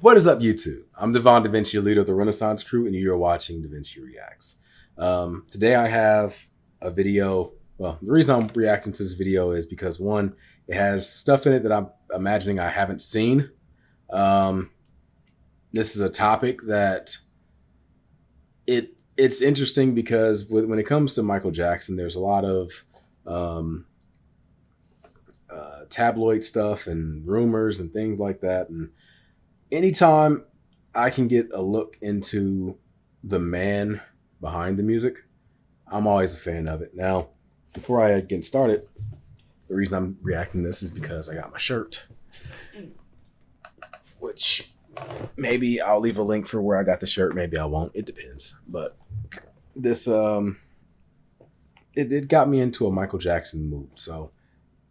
What is up, YouTube? I'm Devon DaVinci, leader of the Renaissance crew, and you're watching DaVinci Reacts. Today I have a video. Well, the reason I'm reacting to this video is because one, it has stuff in it that I'm imagining I haven't seen. Um, this is a topic that it's interesting because when it comes to Michael Jackson, there's a lot of um, tabloid stuff and rumors and things like that, and anytime I can get a look into the man behind the music, I'm always a fan of it. Now, before I get started, the reason I'm reacting to this is because I got my shirt, which maybe I'll leave a link for where I got the shirt. Maybe I won't. It depends. But this, it got me into a Michael Jackson mood. So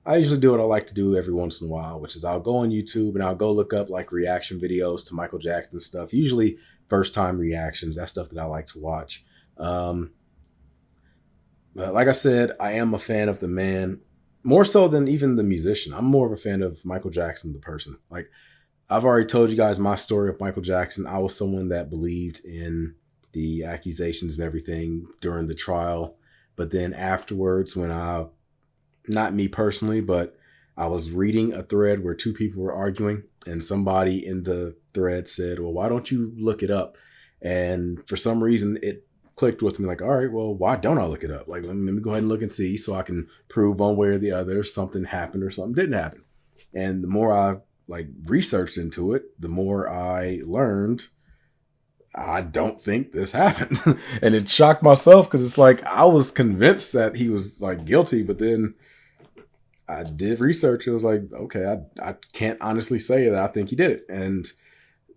I usually do what I like to do every once in a while, which is I'll go on YouTube and I'll go look up like reaction videos to Michael Jackson stuff. Usually first time reactions. That's stuff that I like to watch. But like I said, I am a fan of the man more so than even the musician. I'm more of a fan of Michael Jackson, the person. Like I've already told you guys my story of Michael Jackson. I was someone that believed in the accusations and everything during the trial. But then afterwards, when not me personally, but I was reading a thread where two people were arguing, and somebody in the thread said, well, why don't you look it up? And for some reason, it clicked with me like, all right, well, why don't I look it up? Like, let me go ahead and look and see so I can prove one way or the other something happened or something didn't happen. And the more I like researched into it, the more I learned I don't think this happened. And it shocked myself because it's like I was convinced that he was like guilty, but then I did research. It was like, okay, I can't honestly say that I think he did it. And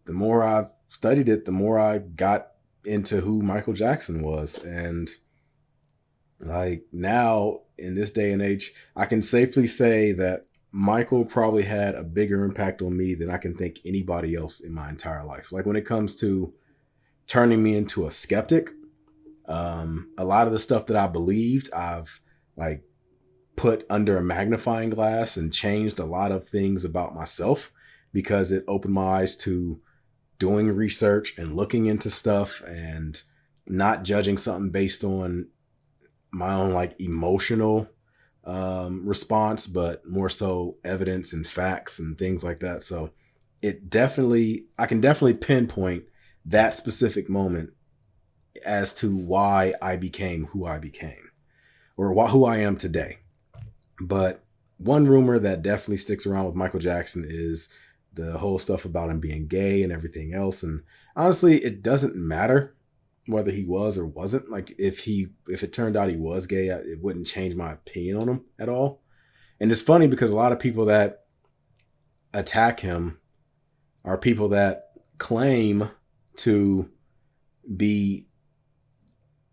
the more I studied it, the more I got into who Michael Jackson was. And like now in this day and age, I can safely say that Michael probably had a bigger impact on me than I can think anybody else in my entire life. Like when it comes to turning me into a skeptic, a lot of the stuff that I believed, I've like put under a magnifying glass and changed a lot of things about myself because it opened my eyes to doing research and looking into stuff and not judging something based on my own like emotional response, but more so evidence and facts and things like that. So I can definitely pinpoint that specific moment as to why I became who I became or who I am today. But one rumor that definitely sticks around with Michael Jackson is the whole stuff about him being gay and everything else. And honestly, it doesn't matter whether he was or wasn't. Like if it turned out he was gay, it wouldn't change my opinion on him at all. And it's funny because a lot of people that attack him are people that claim to be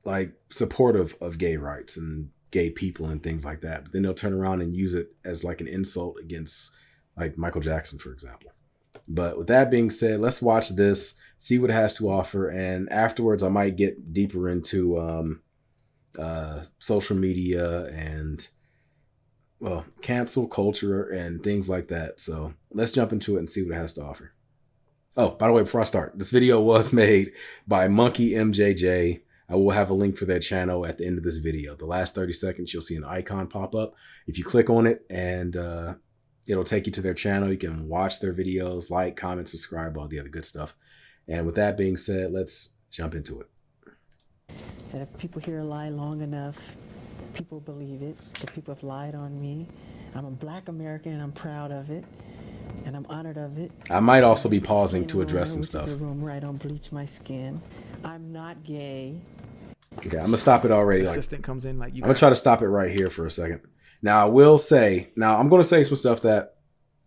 like supportive of gay rights and gay people and things like that. But then they'll turn around and use it as like an insult against like Michael Jackson, for example. But with that being said, let's watch this, see what it has to offer. And afterwards, I might get deeper into social media and, well, cancel culture and things like that. So let's jump into it and see what it has to offer. Oh, by the way, before I start, this video was made by monkeymjj. I will have a link for their channel at the end of this video. The last 30 seconds, you'll see an icon pop up. If you click on it and it'll take you to their channel. You can watch their videos, like, comment, subscribe, all the other good stuff. And with that being said, let's jump into it. And if people hear a lie long enough, people believe it. The people have lied on me. I'm a Black American and I'm proud of it. And I'm honored of it. I might also be pausing to address some stuff. A room where I don't bleach my skin. I'm not gay. Okay, I'm gonna stop it already. Assistant comes in like I'm gonna try to stop it right here for a second. Now I will say, I'm gonna say some stuff that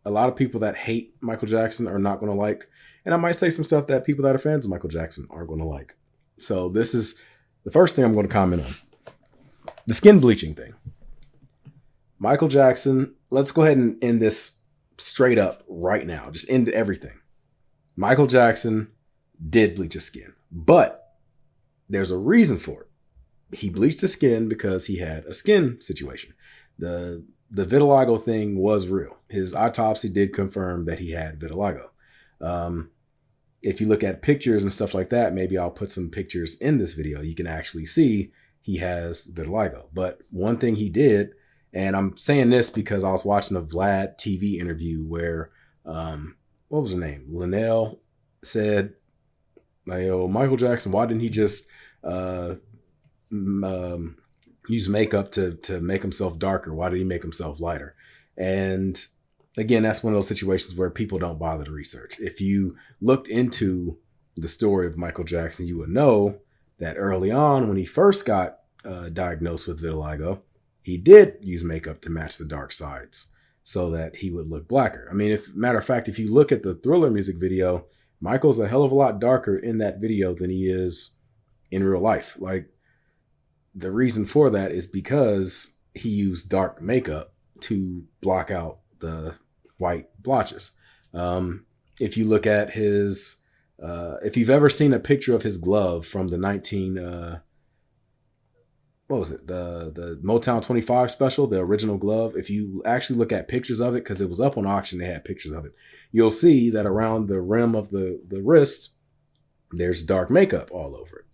a lot of people that hate Michael Jackson are not gonna like, and I might say some stuff that people that are fans of Michael Jackson aren't gonna like. So this is the first thing I'm gonna comment on: the skin bleaching thing. Michael Jackson. Let's go ahead and end this straight up right now. Just end everything. Michael Jackson did bleach his skin, but there's a reason for it. He bleached his skin because he had a skin situation. The vitiligo thing was real. His autopsy did confirm that he had vitiligo. if you look at pictures and stuff like that, maybe I'll put some pictures in this video. You can actually see he has vitiligo. But one thing he did, and I'm saying this because I was watching a Vlad TV interview where, what was her name? Linnell said, like, "Oh, Michael Jackson, why didn't he just use makeup to make himself darker? Why did he make himself lighter?" And again, that's one of those situations where people don't bother to research. If you looked into the story of Michael Jackson, you would know that early on when he first got diagnosed with vitiligo, he did use makeup to match the dark sides so that he would look blacker. I mean, matter of fact, if you look at the Thriller music video, Michael's a hell of a lot darker in that video than he is in real life. Like, the reason for that is because he used dark makeup to block out the white blotches. If you look at his, if you've ever seen a picture of his glove from the what was it? The Motown 25 special, the original glove. If you actually look at pictures of it, because it was up on auction, they had pictures of it. You'll see that around the rim of the wrist, there's dark makeup all over it.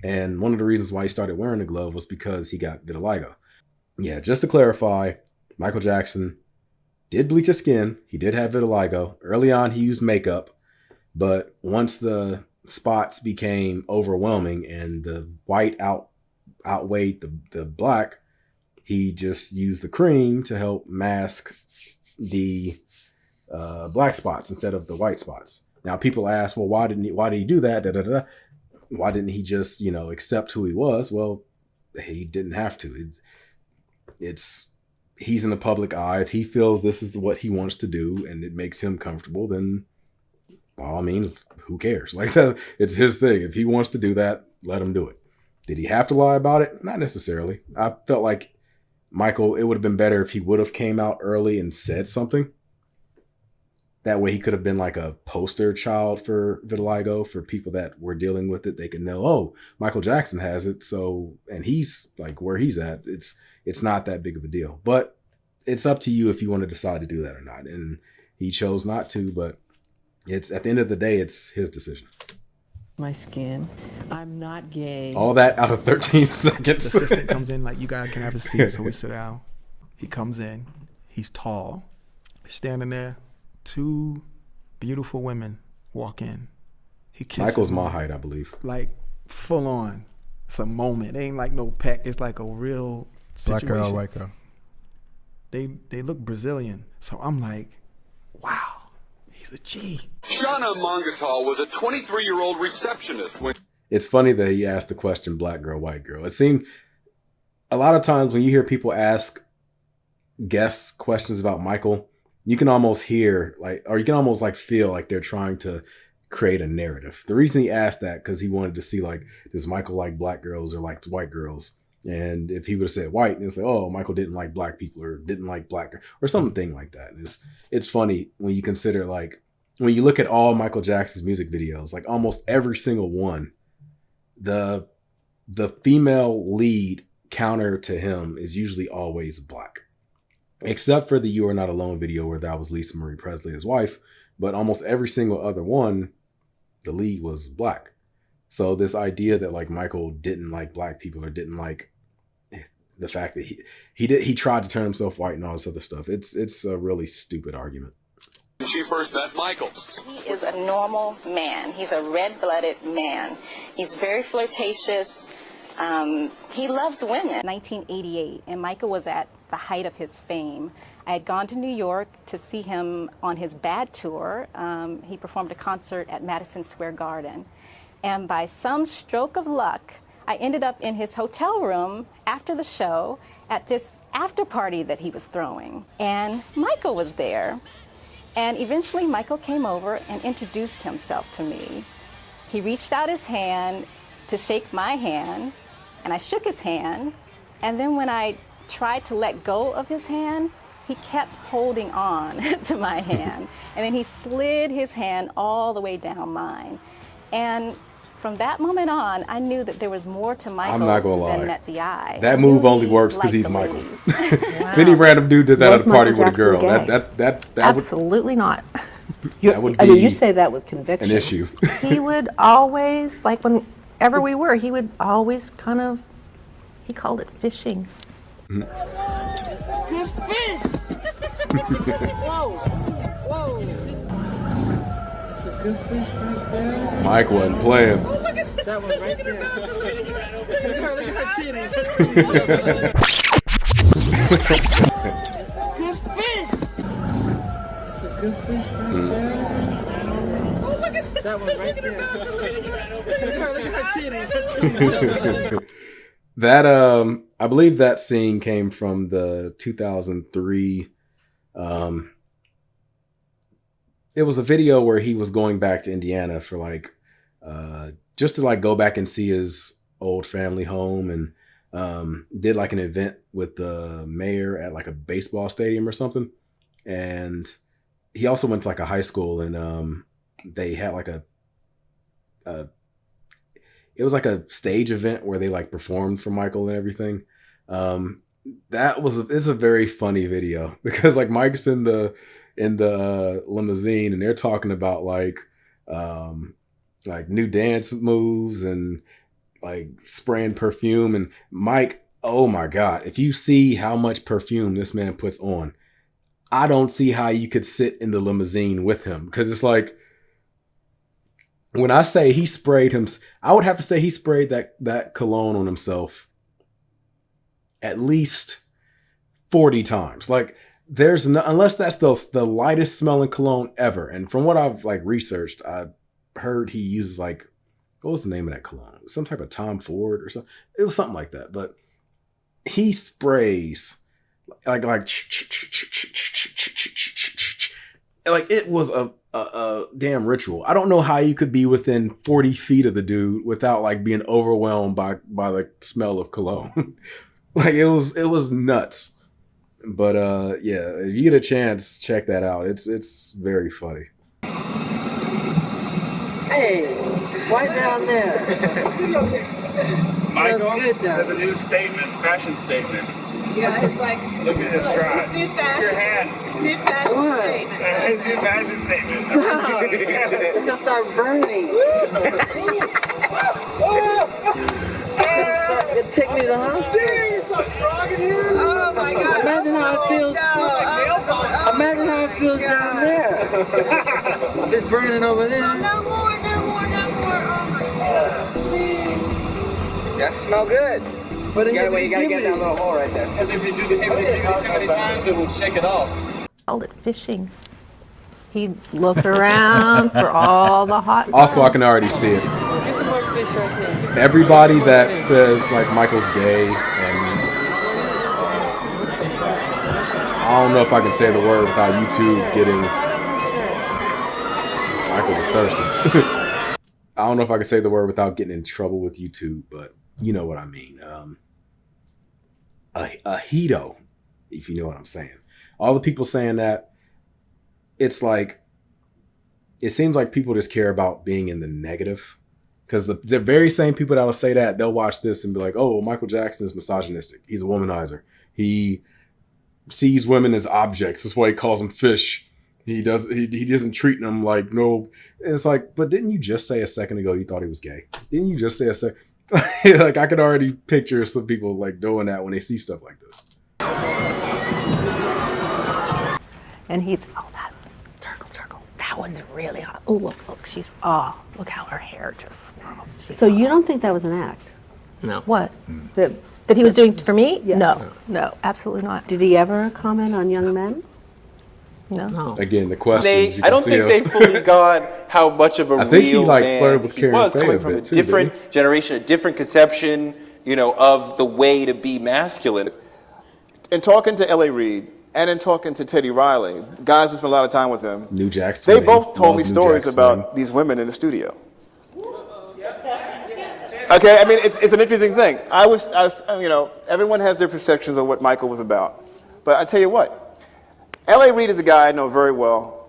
And one of the reasons why he started wearing the glove was because he got vitiligo. Yeah, just to clarify, Michael Jackson did bleach his skin. He did have vitiligo. Early on, he used makeup. But once the spots became overwhelming and the white outweighed the black, he just used the cream to help mask the black spots instead of the white spots. Now, people ask, well, why did he do that? Da, da, da. Why didn't he just, accept who he was? Well, he didn't have to. He's in the public eye. If he feels this is what he wants to do and it makes him comfortable, then by all means, who cares? Like, that, it's his thing. If he wants to do that, let him do it. Did he have to lie about it? Not necessarily. I felt like Michael, it would have been better if he would have came out early and said something. That way he could have been like a poster child for vitiligo for people that were dealing with it. They could know, oh, Michael Jackson has it. So, and he's like where he's at. It's not that big of a deal, but it's up to you if you want to decide to do that or not. And he chose not to, but it's at the end of the day, it's his decision. My skin. I'm not gay. All that out of 13 seconds. The assistant comes in, like, you guys can have a seat. So we sit down. He comes in. He's tall. Standing there. Two beautiful women walk in. He kisses Michael's my them, height, I believe. like full on. It's a moment. It ain't like no peck. It's like a real situation. Black girl, white girl. They look Brazilian. So I'm like, wow, he's a G. Shauna Mongetal was a 23-year-old receptionist when... It's funny that he asked the question, black girl, white girl. It seemed a lot of times when you hear people ask guests questions about Michael, you can almost hear or you can almost feel like they're trying to create a narrative. The reason he asked that, because he wanted to see, like, does Michael like black girls or likes white girls? And if he would have said white, and it's like, oh, Michael didn't like black people or didn't like black or something like that. And it's funny when you consider, like, when you look at all Michael Jackson's music videos, like almost every single one, the female lead counter to him is usually always black. Except for the You Are Not Alone video where that was Lisa Marie Presley, his wife. But almost every single other one, the lead was black. So this idea that, like, Michael didn't like black people or didn't like the fact that he tried to turn himself white and all this other stuff, it's a really stupid argument. she first met Michael. He is a normal man. He's a red-blooded man. He's very flirtatious. He loves women. 1988, and Michael was at the height of his fame. I had gone to New York to see him on his Bad tour. He performed a concert at Madison Square Garden. And by some stroke of luck, I ended up in his hotel room after the show at this after party that he was throwing. And Michael was there. And eventually Michael came over and introduced himself to me. He reached out his hand to shake my hand, and I shook his hand. And then when I tried to let go of his hand, he kept holding on to my hand. And then he slid his hand all the way down mine. And from that moment on, I knew that there was more to Michael I'm not gonna lie. than met the eye. That move only works because he's Michael. If any random dude did that at a party with a girl, that would, Absolutely not. That would I mean, be you say that with conviction. an issue. He would always, like whenever we were, he would always kind of, he called it fishing. Good fish! Whoa! Whoa! That's a good fish right there. Mike wasn't playing. Oh, look at that one right there. Look at her titties. Good fish! That's a good fish right there. Oh, look at that one right there. Look at her titties. That I believe that scene came from the 2003 it was a video where he was going back to Indiana for like just to like go back and see his old family home, and did like an event with the mayor at like a baseball stadium or something. And he also went to like a high school, and they had like it was like a stage event where they like performed for Michael and everything. It's a very funny video because like Mike's in the limousine and they're talking about like new dance moves and like spraying perfume, and Mike, oh my God, if you see how much perfume this man puts on, I don't see how you could sit in the limousine with him, because it's like, when I say he sprayed him, I would have to say he sprayed that cologne on himself at least 40 times. Like, there's no, unless that's the lightest smelling cologne ever. And from what I've like researched, I heard he uses like, what was the name of that cologne? Some type of Tom Ford or something. It was something like that. But he sprays like it was a damn ritual. I don't know how you could be within 40 feet of the dude without like being overwhelmed by the smell of cologne. Like it was nuts. But yeah, if you get a chance, check that out. It's very funny. Hey, why down there? Michael, good down there's a new statement, fashion statement. Yeah, it's like, Look at this drive. It's new fashion. Your hand. It's new fashion What? statement. It's new fashion statement. Stop! It's gonna start burning. It take me to the hospital. You're so strong in here. Oh my God. Imagine how it feels. Imagine how it feels down there. If it's burning over there. No more, no more, no more. Oh my God. Please. That smell good. But You gotta get that little hole right there. Because if you do the heavy lifting too many times, it will shake it off. Called it fishing. He'd look around for all the hot Also, I can already see it. Get some more fish right there. Everybody that says like Michael's gay, and I don't know if I can say the word without YouTube getting, Michael was thirsty. I don't know if I can say the word without getting in trouble with YouTube, but you know what I mean. A hedo, if you know what I'm saying. All the people saying that, it's like, it seems like people just care about being in the negative. Because the very same people that'll say that, they'll watch this and be like, oh, Michael Jackson is misogynistic. He's a womanizer. He sees women as objects. That's why he calls them fish. He doesn't treat them like no. And it's like, but didn't you just say a second ago you thought he was gay? Didn't you just say a second? Like, I could already picture some people like doing that when they see stuff like this. And he's, oh, that circle, that one's really hot. Oh, look, look how her hair just swirls. She's So hot. you don't think that was an act? No. What? That That he was doing for me? Yeah. No, absolutely not. did he ever comment on young men? No. Again, the questions. You I can don't see think they fully got how much of a I think he, real like, man flirted with he Karen was, Faye coming a from a bit, too, different didn't generation, a different conception, of the way to be masculine. In talking to L.A. Reid and in talking to Teddy Riley, guys who spent a lot of time with him, New Jack they Swing. both told me Love New stories Jack about Swing. these women in the studio. Okay, I mean, it's an interesting thing. I was, everyone has their perceptions of what Michael was about. But I tell you what, L.A. Reid is a guy I know very well.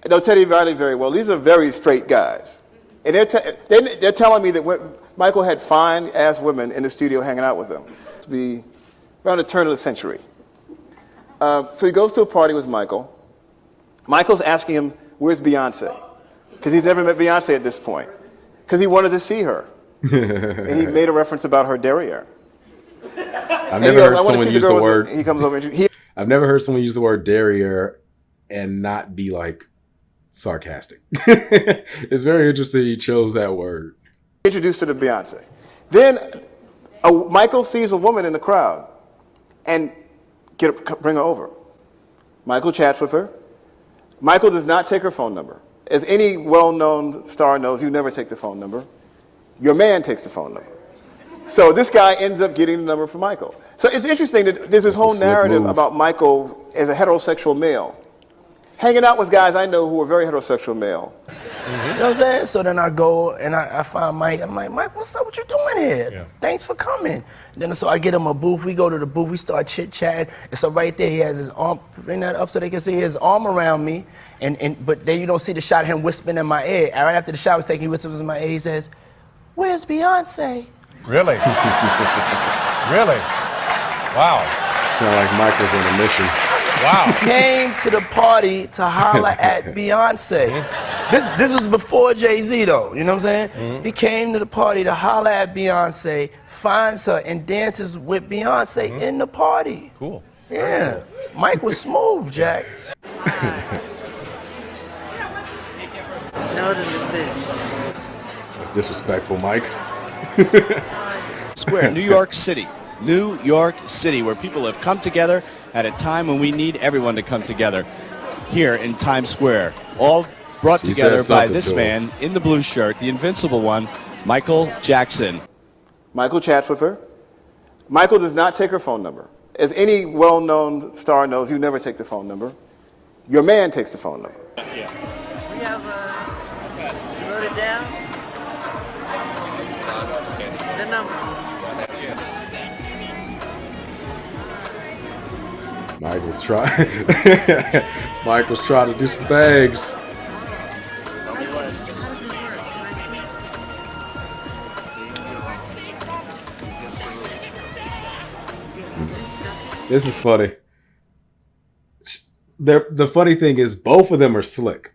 I know Teddy Riley very well. These are very straight guys. And they're telling me that Michael had fine-ass women in the studio hanging out with him. To be around the turn of the century. So he goes to a party with Michael, Michael's asking him, where's Beyonce? Because he's never met Beyonce at this point. Because he wanted to see her. And he made a reference about her derriere. I've never heard someone use the word. He comes over and I've never heard someone use the word derriere and not be like sarcastic. It's very interesting he chose that word. Introduced her to Beyonce. Then Michael sees a woman in the crowd and bring her over. Michael chats with her. Michael does not take her phone number. As any well-known star knows, you never take the phone number. Your man takes the phone number. So this guy ends up getting the number from Michael. So it's interesting that there's this whole narrative about Michael as a heterosexual male, hanging out with guys I know who are very heterosexual male. You know what I'm saying? So then I go and I find Mike. I'm like, Mike, what's up? What you doing here? Yeah. Thanks for coming. Then so I get him a booth. We go to the booth. We start chit-chatting. And so right there, he has his arm, bring that up so they can see his arm around me. But then you don't see the shot of him whispering in my ear. Right after the shot was taken, he whispers in my ear. He says, where's Beyonce? Really? Really? Wow. Sound like Michael's on a mission. Wow. Came to the party to holler at Beyonce. This was before Jay-Z though, you know what I'm saying? He came to the party to holler at Beyonce, finds her and dances with Beyonce in the party. Cool. Yeah. Mike was smooth, Jack. That's disrespectful, Mike. Square, New York City. New York City, where people have come together at a time when we need everyone to come together here in Times Square. All brought together by this man in the blue shirt, the invincible one, Michael Jackson. Michael chats with her. Michael does not take her phone number. As any well-known star knows, you never take the phone number. Your man takes the phone number. We have you wrote it down? The number. Michael's trying to do some things. This is funny. The funny thing is both of them are slick.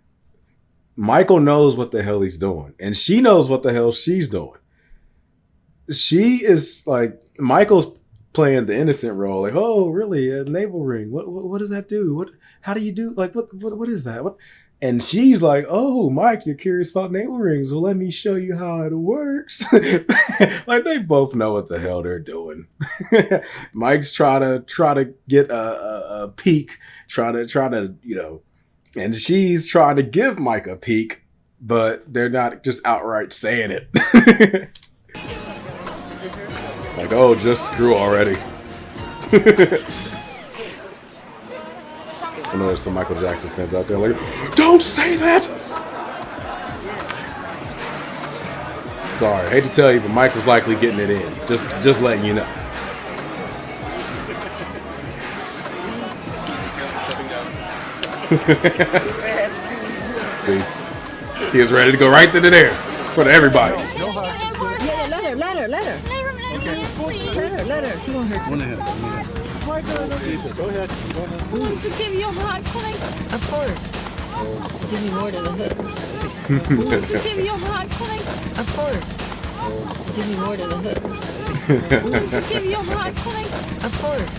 Michael knows what the hell he's doing, and she knows what the hell she's doing. She is like, Michael's playing the innocent role, like, oh, really, a navel ring? What does that do? How do you do? Like, what is that? And she's like, oh, Mike, you're curious about navel rings? Well, let me show you how it works. Like, they both know what the hell they're doing. Mike's trying to get a peek, trying to and she's trying to give Mike a peek, but they're not just outright saying it. Like, oh, just screw already. I know there's some Michael Jackson fans out there like, don't say that! Sorry, I hate to tell you, but Mike was likely getting it in. Just letting you know. See? He was ready to go right to the there in front of everybody. Yeah, let her. Let her. She won't hurt you. Go ahead. Won't you give your heart quick? Of course. Give me more than a hug. Won't you give your heart quick? Of course. Give me more than a hug. Won't you give your heart quick? Of course.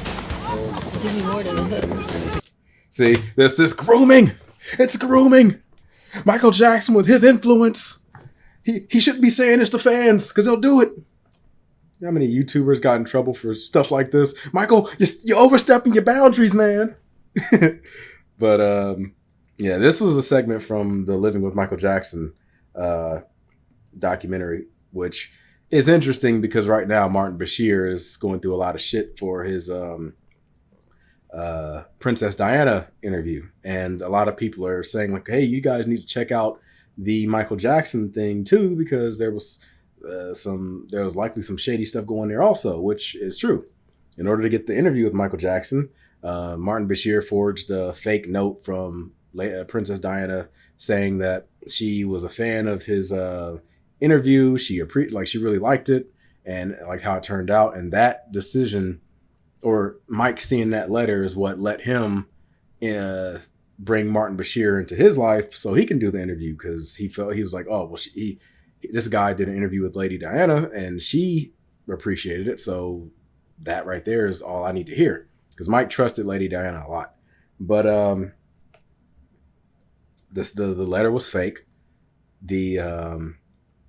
Give me more than a hug. See, this is grooming. It's grooming. Michael Jackson with his influence. He shouldn't be saying this to fans because they'll do it. How many YouTubers got in trouble for stuff like this? Michael, you're overstepping your boundaries, man. But yeah, this was a segment from the Living with Michael Jackson documentary, which is interesting because right now Martin Bashir is going through a lot of shit for his Princess Diana interview. And a lot of people are saying like, hey, you guys need to check out the Michael Jackson thing too, because there was likely some shady stuff going there also, which is true. In order to get the interview with Michael Jackson, Martin Bashir forged a fake note from Princess Diana saying that she was a fan of his interview. She really liked it and liked how it turned out. And that decision, or Mike seeing that letter, is what let him bring Martin Bashir into his life so he can do the interview, because he was like, oh, well, this guy did an interview with Lady Diana and she appreciated it. So that right there is all I need to hear, because Mike trusted Lady Diana a lot. But the letter was fake. The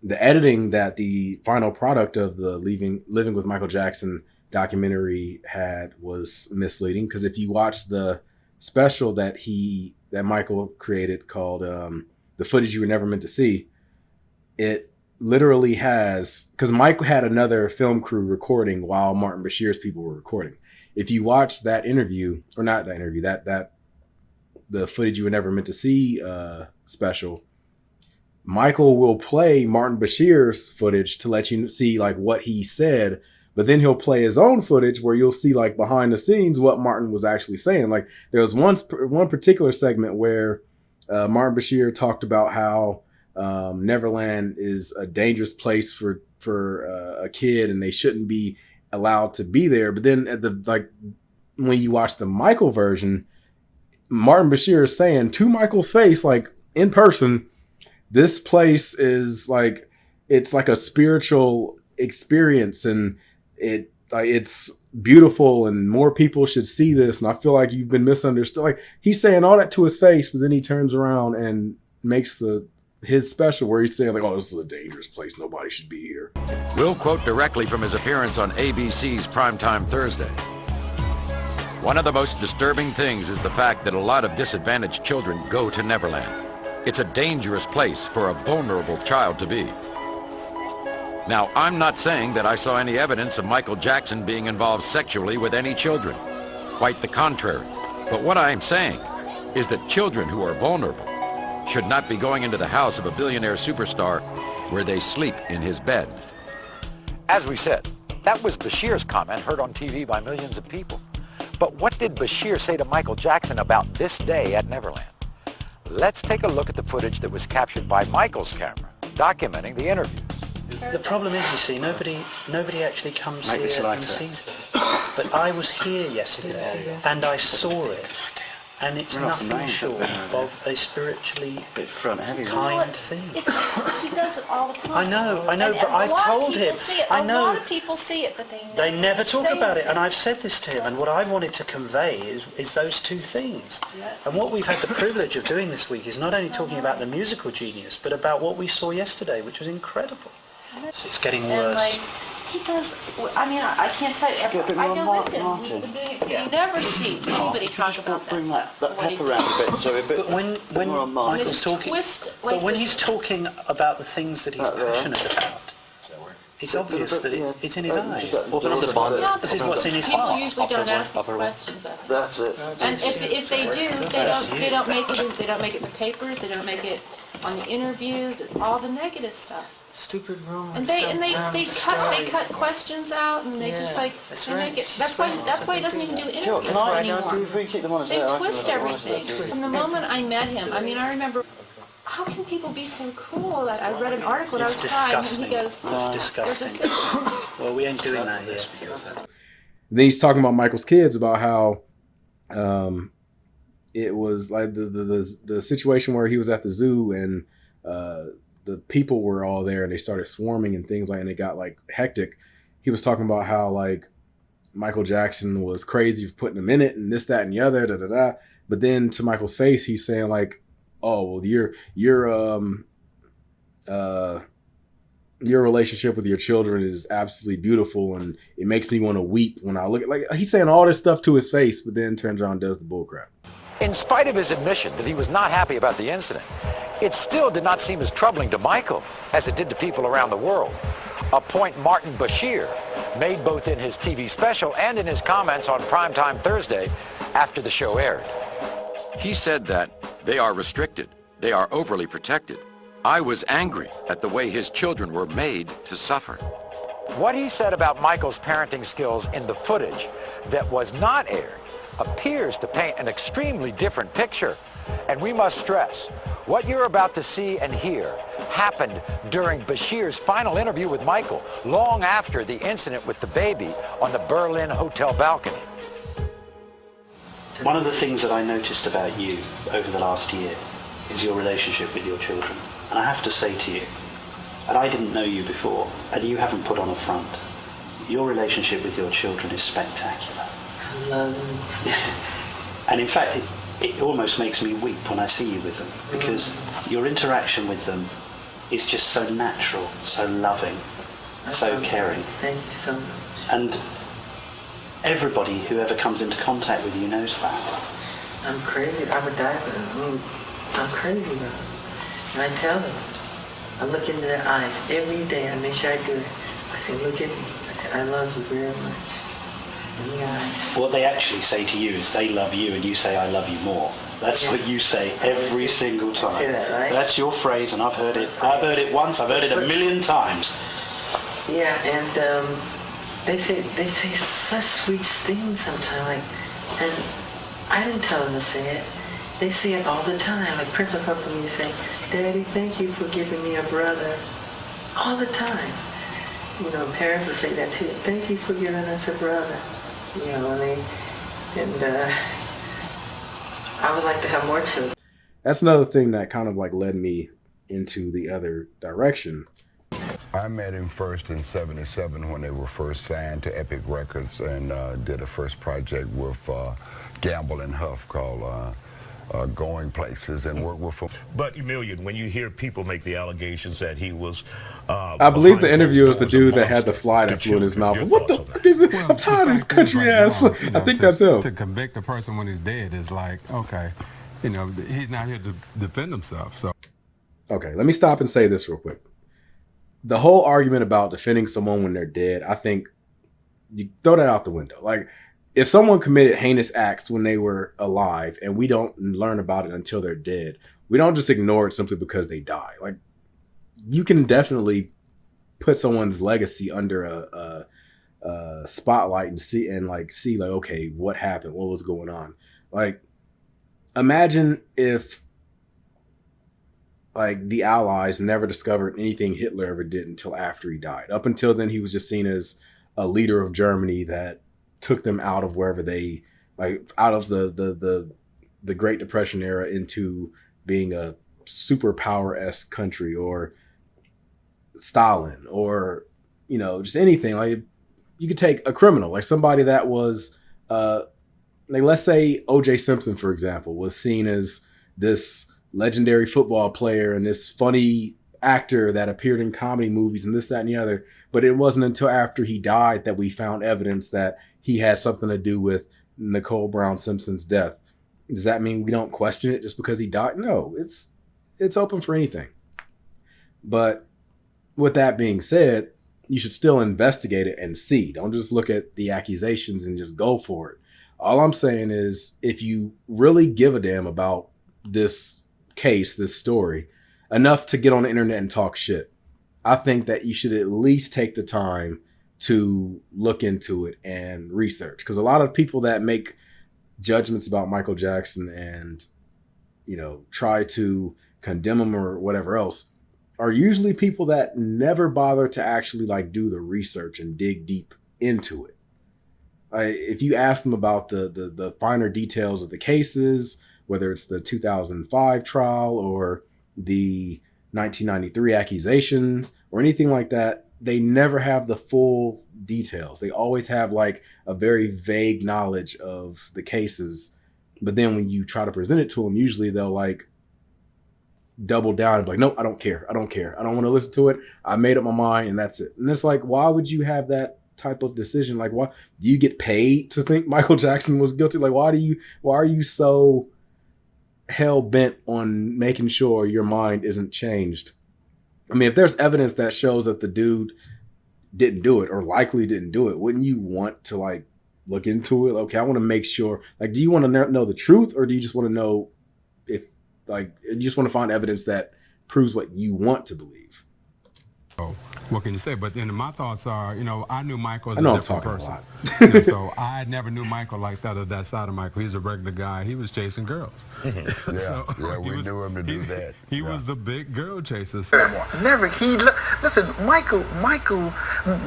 editing that the final product of the Living with Michael Jackson documentary had was misleading, because if you watch the special that Michael created called The Footage You Were Never Meant to See, it literally has, because Mike had another film crew recording while Martin Bashir's people were recording. If you watch that interview, or not that interview, that The Footage You Were Never Meant to See special, Michael will play Martin Bashir's footage to let you see like what he said, but then he'll play his own footage where you'll see like behind the scenes what Martin was actually saying. Like there was one particular segment where Martin Bashir talked about how Neverland is a dangerous place for a kid and they shouldn't be allowed to be there. But then when you watch the Michael version, Martin Bashir is saying to Michael's face, like in person, this place is like, it's like a spiritual experience and it's beautiful and more people should see this. And I feel like you've been misunderstood. Like he's saying all that to his face, but then he turns around and makes his special where he's saying like, oh, this is a dangerous place. Nobody should be here. We'll quote directly from his appearance on ABC's Primetime Thursday. One of the most disturbing things is the fact that a lot of disadvantaged children go to Neverland. It's a dangerous place for a vulnerable child to be. Now, I'm not saying that I saw any evidence of Michael Jackson being involved sexually with any children. Quite the contrary. But what I'm saying is that children who are vulnerable should not be going into the house of a billionaire superstar where they sleep in his bed. As we said, that was Bashir's comment heard on TV by millions of people. But what did Bashir say to Michael Jackson about this day at Neverland? Let's take a look at the footage that was captured by Michael's camera, documenting the interviews. The problem is, you see, nobody actually comes here and sees it. But I was here yesterday, and I saw it. And it's nothing short of a spiritually kind thing. He does it all the time. I know, but I've told him. I know. A lot of people see it, but they never talk about it. And I've said this to him, and what I've wanted to convey is those two things. Yeah. And what we've had the privilege of doing this week is not only talking about the musical genius, but about what we saw yesterday, which was incredible. It's getting worse. He does. I mean, I can't tell you. I know with him. You never see anybody talk about that stuff. But when Michael's talking, but when he's talking about the things that he's passionate about, it's obvious that it's in his eyes. This is what's in his heart. People usually don't ask these questions of him. That's it. And if they do, they don't make it. They don't make it in the papers. They don't make it on the interviews. It's all the negative stuff. Stupid rumors. And they cut questions out, and they just like they make it. That's why he doesn't even do interviews anymore. They twist everything. From the moment I met him, I mean, I remember. How can people be so cruel? That I read an article and I was crying, and he goes, "It's disgusting." Well, we ain't doing that here. Then he's talking about Michael's kids, about how it was like the situation where he was at the zoo and the people were all there and they started swarming and things like, and it got like hectic. He was talking about how like Michael Jackson was crazy for putting him in it and this, that, and the other, da da da. But then to Michael's face, he's saying like, "Oh, well, your relationship with your children is absolutely beautiful, and it makes me want to weep when I look at." Like he's saying all this stuff to his face, but then turns around and does the bullcrap. In spite of his admission that he was not happy about the incident, it still did not seem as troubling to Michael as it did to people around the world. A point Martin Bashir made both in his TV special and in his comments on Primetime Thursday after the show aired. He said that they are restricted, they are overly protected. I was angry at the way his children were made to suffer. What he said about Michael's parenting skills in the footage that was not aired appears to paint an extremely different picture. And we must stress, what you're about to see and hear happened during Bashir's final interview with Michael, long after the incident with the baby on the Berlin hotel balcony. One of the things that I noticed about you over the last year is your relationship with your children. And I have to say to you, and I didn't know you before, and you haven't put on a front, your relationship with your children is spectacular. I love them. And in fact, it almost makes me weep when I see you with them, because your interaction with them is just so natural, so loving, so caring. Thank you so much. And everybody who ever comes into contact with you knows that. I'm crazy. I would die for them. I'm crazy about them. And I tell them. I look into their eyes every day. I make sure I do it. I say, look at me. I say, I love you very much. In the eyes. What they actually say to you is they love you and you say, I love you more. That's what you say every single time. Say that, right? That's your phrase, and I've heard it. I've heard it once. I've heard it a million times. Yeah, and they say such sweet things sometimes. Like, and I didn't tell them to say it. They say it all the time. Like Prince will come to me and say, Daddy, thank you for giving me a brother. All the time. You know, parents will say that too. Thank you for giving us a brother. You know, and I would like to have more children. That's another thing that kind of like led me into the other direction. I met him first in '77 when they were first signed to Epic Records and did a first project with Gamble and Huff called Going Places and worked with him. But Emilian, when you hear people make the allegations that he was... I believe the interviewer was the dude that had the fly that flew in his mouth. What the fuck is it? I'm tired of this country ass. I think that's him. To convict a person when he's dead is like, okay, you know, he's not here to defend himself. So, okay, let me stop and say this real quick. The whole argument about defending someone when they're dead, I think you throw that out the window. Like, if someone committed heinous acts when they were alive and we don't learn about it until they're dead, we don't just ignore it simply because they die. Like, you can definitely put someone's legacy under a spotlight and see okay, what happened? What was going on? Like, imagine if like the Allies never discovered anything Hitler ever did until after he died. Up until then, he was just seen as a leader of Germany that took them out of wherever they, like, out of the Great Depression era into being a superpower-esque country, or Stalin, or, you know, just anything. Like, you could take a criminal, like somebody that was, like, let's say O.J. Simpson, for example, was seen as this legendary football player and this funny actor that appeared in comedy movies and this, that, and the other. But it wasn't until after he died that we found evidence that he had something to do with Nicole Brown Simpson's death. Does that mean we don't question it just because he died? No, it's open for anything. But with that being said, you should still investigate it and see. Don't just look at the accusations and just go for it. All I'm saying is, if you really give a damn about this case, this story, enough to get on the internet and talk shit, I think that you should at least take the time to look into it and research. Because a lot of people that make judgments about Michael Jackson and, you know, try to condemn him or whatever else are usually people that never bother to actually like do the research and dig deep into it. If you ask them about the finer details of the cases, whether it's the 2005 trial or the 1993 accusations or anything like that, they never have the full details. They always have like a very vague knowledge of the cases. But then when you try to present it to them, usually they'll like double down and be like, nope, I don't care. I don't care. I don't want to listen to it. I made up my mind and that's it. And it's like, why would you have that type of decision? Like, why do you get paid to think Michael Jackson was guilty? Like, why are you so hell bent on making sure your mind isn't changed? I mean, if there's evidence that shows that the dude didn't do it or likely didn't do it, wouldn't you want to like look into it? Okay, I want to make sure. Like, do you want to know the truth, or do you just want to know if, like, you just want to find evidence that proves what you want to believe? What can you say? But then my thoughts are, you know, I knew Michael as I know a I'm different talking person. a lot. You know, so I never knew Michael like that, or that side of Michael. He's a regular guy. He was chasing girls. Yeah, we knew him to do that. He was the big girl chaser. Never. Listen, Michael,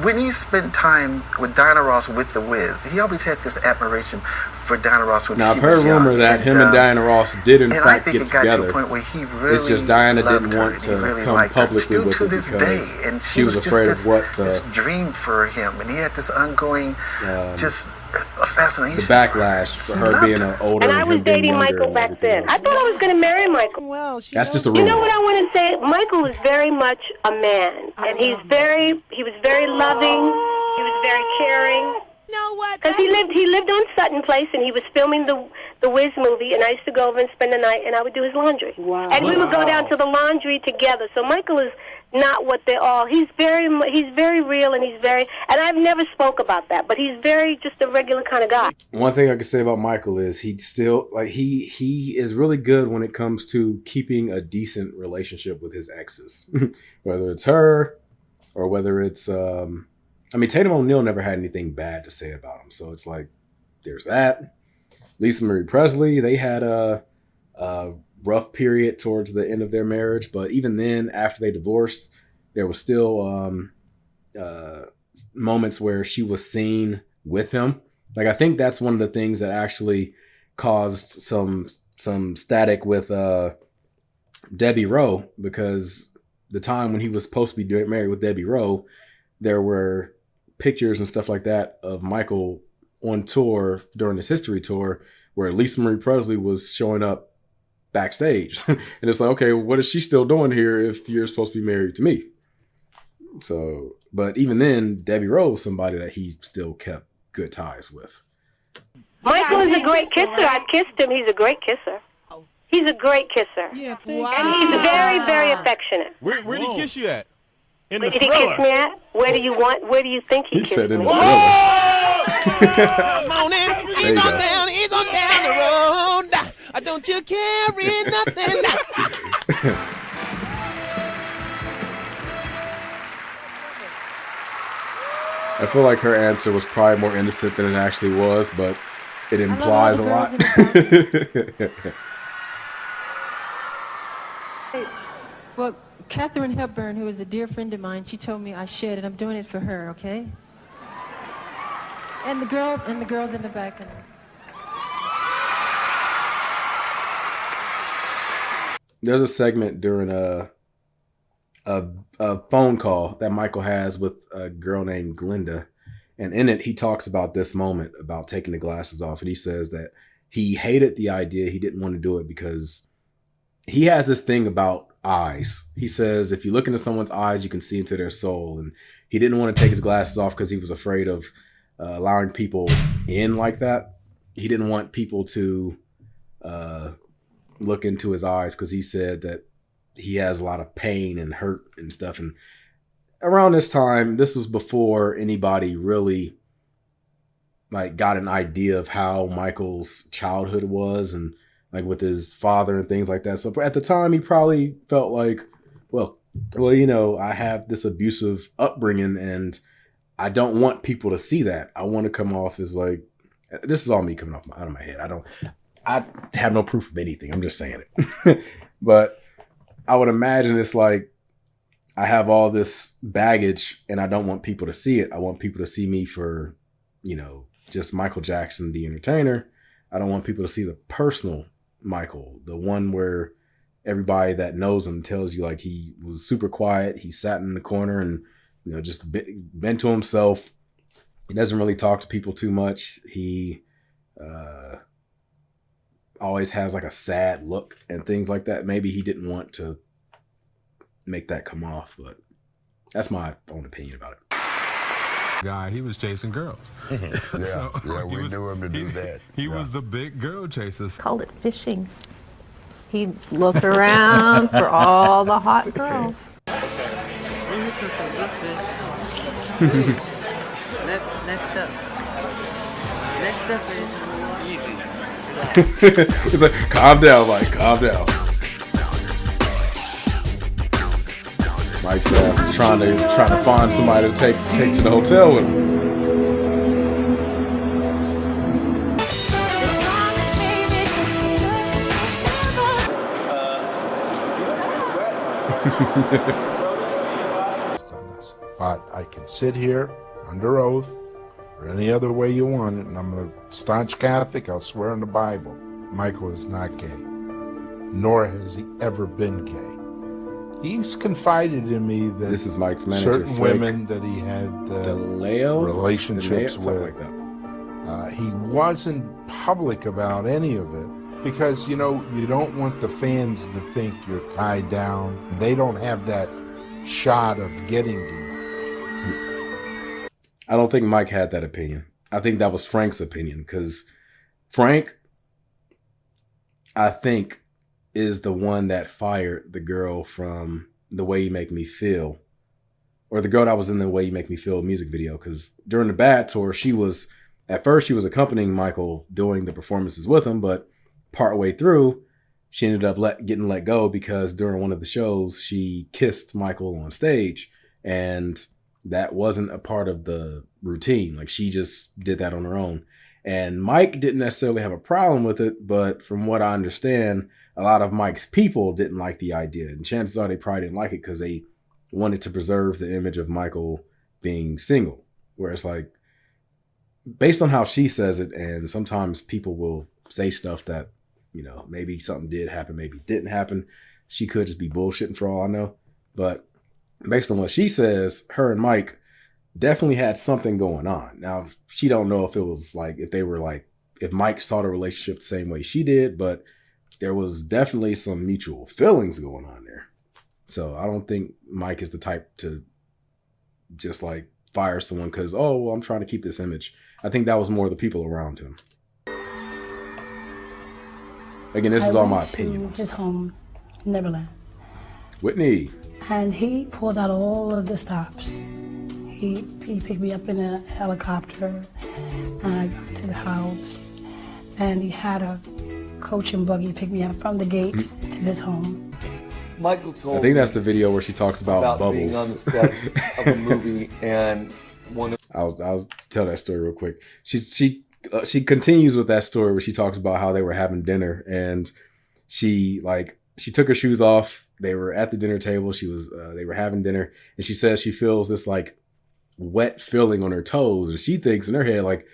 when he spent time with Diana Ross with The Wiz, he always had this admiration for Diana Ross when Now, she I've heard was rumor young. that him and Diana Ross did in and fact I think get it got to together. a point where he really It's just Diana loved didn't her, want and he to really come liked her. publicly Still with to it this because day, and she was just afraid this, of what this dream for him, and he had this ongoing just fascination. the backlash for her being an older And I was him being dating younger Michael and back everything then. else. I thought I was going to marry Michael. Well, That's just a You rumor. know what I want to say? Michael was very much a man, and he was very loving. He was very caring. You know what? Because he lived on Sutton Place, and he was filming the Wiz movie, and I used to go over and spend the night, and I would do his laundry. Wow. And we would go down to the laundry together. So Michael is not what they're all. He's very real, and and I've never spoke about that, but he's very just a regular kind of guy. One thing I can say about Michael is he's still like he is really good when it comes to keeping a decent relationship with his exes, whether it's her or whether it's I mean, Tatum O'Neal never had anything bad to say about him, so it's like there's that. Lisa Marie Presley, they had a rough period towards the end of their marriage, but even then, after they divorced, there was still moments where she was seen with him. Like, I think that's one of the things that actually caused some static with Debbie Rowe, because the time when he was supposed to be married with Debbie Rowe, there were pictures and stuff like that of Michael on tour during his history tour where Lisa Marie Presley was showing up backstage. And it's like, okay, what is she still doing here if you're supposed to be married to me? So, but even then, Debbie Rowe was somebody that he still kept good ties with. Michael is a great kisser. I've kissed him. He's a great kisser. He's a great kisser. Yeah, And he's very, very affectionate. Where did he kiss you at? In Where the did he Thriller. kiss me at? Where do you think he kissed said in me? the Thriller. Come on in. There you He's go. on down the road. Don't you carry nothing. I feel like her answer was probably more innocent than it actually was, but it implies a lot. Well, Katharine Hepburn, who is a dear friend of mine, she told me I should, and I'm doing it for her, okay? And the girls in the back. There's a segment during a phone call that Michael has with a girl named Glinda, and in it he talks about this moment about taking the glasses off, and he says that he hated the idea. He didn't want to do it because he has this thing about eyes. He says if you look into someone's eyes, you can see into their soul, and he didn't want to take his glasses off because he was afraid of allowing people in like that. He didn't want people to look into his eyes because he said that he has a lot of pain and hurt and stuff. And around this time, this was before anybody really like got an idea of how Michael's childhood was and like with his father and things like that. So at the time, he probably felt like, well, you know, I have this abusive upbringing and I don't want people to see that. I want to come off as like, this is all me coming off out of my head. I have no proof of anything. I'm just saying it. But I would imagine it's like I have all this baggage and I don't want people to see it. I want people to see me for, you know, just Michael Jackson, the entertainer. I don't want people to see the personal Michael, the one where everybody that knows him tells you like he was super quiet. He sat in the corner and, you know, just been to himself. He doesn't really talk to people too much. He always has like a sad look and things like that. Maybe he didn't want to make that come off, but that's my own opinion about it. Guy, he was chasing girls. We knew him to do that. He was the big girl chaser. Called it fishing. He'd look around for all the hot girls. Next up is easy. It's like, calm down, Mike, calm down. Mike's ass is trying to find somebody to take to the hotel with him. But I can sit here under oath or any other way you want it, and I'm a staunch Catholic. I'll swear on the Bible. Michael is not gay, nor has he ever been gay. He's confided in me that this is Mike's manager, certain women that he had relationships with, like that. He wasn't public about any of it because, you know, you don't want the fans to think you're tied down. They don't have that shot of getting to you. I don't think Mike had that opinion. I think that was Frank's opinion, because Frank, I think, is the one that fired the girl from The Way You Make Me Feel, or the girl that was in The Way You Make Me Feel music video, because during the Bad tour, at first she was accompanying Michael doing the performances with him, but partway through, she ended up getting let go because during one of the shows, she kissed Michael on stage, and that wasn't a part of the routine. Like, she just did that on her own. And Mike didn't necessarily have a problem with it, but from what I understand, a lot of Mike's people didn't like the idea. And chances are they probably didn't like it because they wanted to preserve the image of Michael being single. Where it's like, based on how she says it, and sometimes people will say stuff that, you know, maybe something did happen, maybe didn't happen. She could just be bullshitting for all I know. But based on what she says, her and Mike definitely had something going on. Now, she don't know if it was like, if Mike saw the relationship the same way she did, but there was definitely some mutual feelings going on there. So I don't think Mike is the type to just like fire someone because, oh, well, I'm trying to keep this image. I think that was more the people around him. Again, this is all my opinion. His home, Neverland. Whitney. And he pulled out all of the stops. He picked me up in a helicopter, and I got to the house, and he had a coach and buggy pick me up from the gate to his home. Michael told I think that's the video where she talks about bubbles. Being on the set of a movie, and one of I'll tell that story real quick. She continues with that story where she talks about how they were having dinner, and she took her shoes off. They were at the dinner table. They were having dinner, and she says she feels this like wet feeling on her toes, and she thinks in her head like,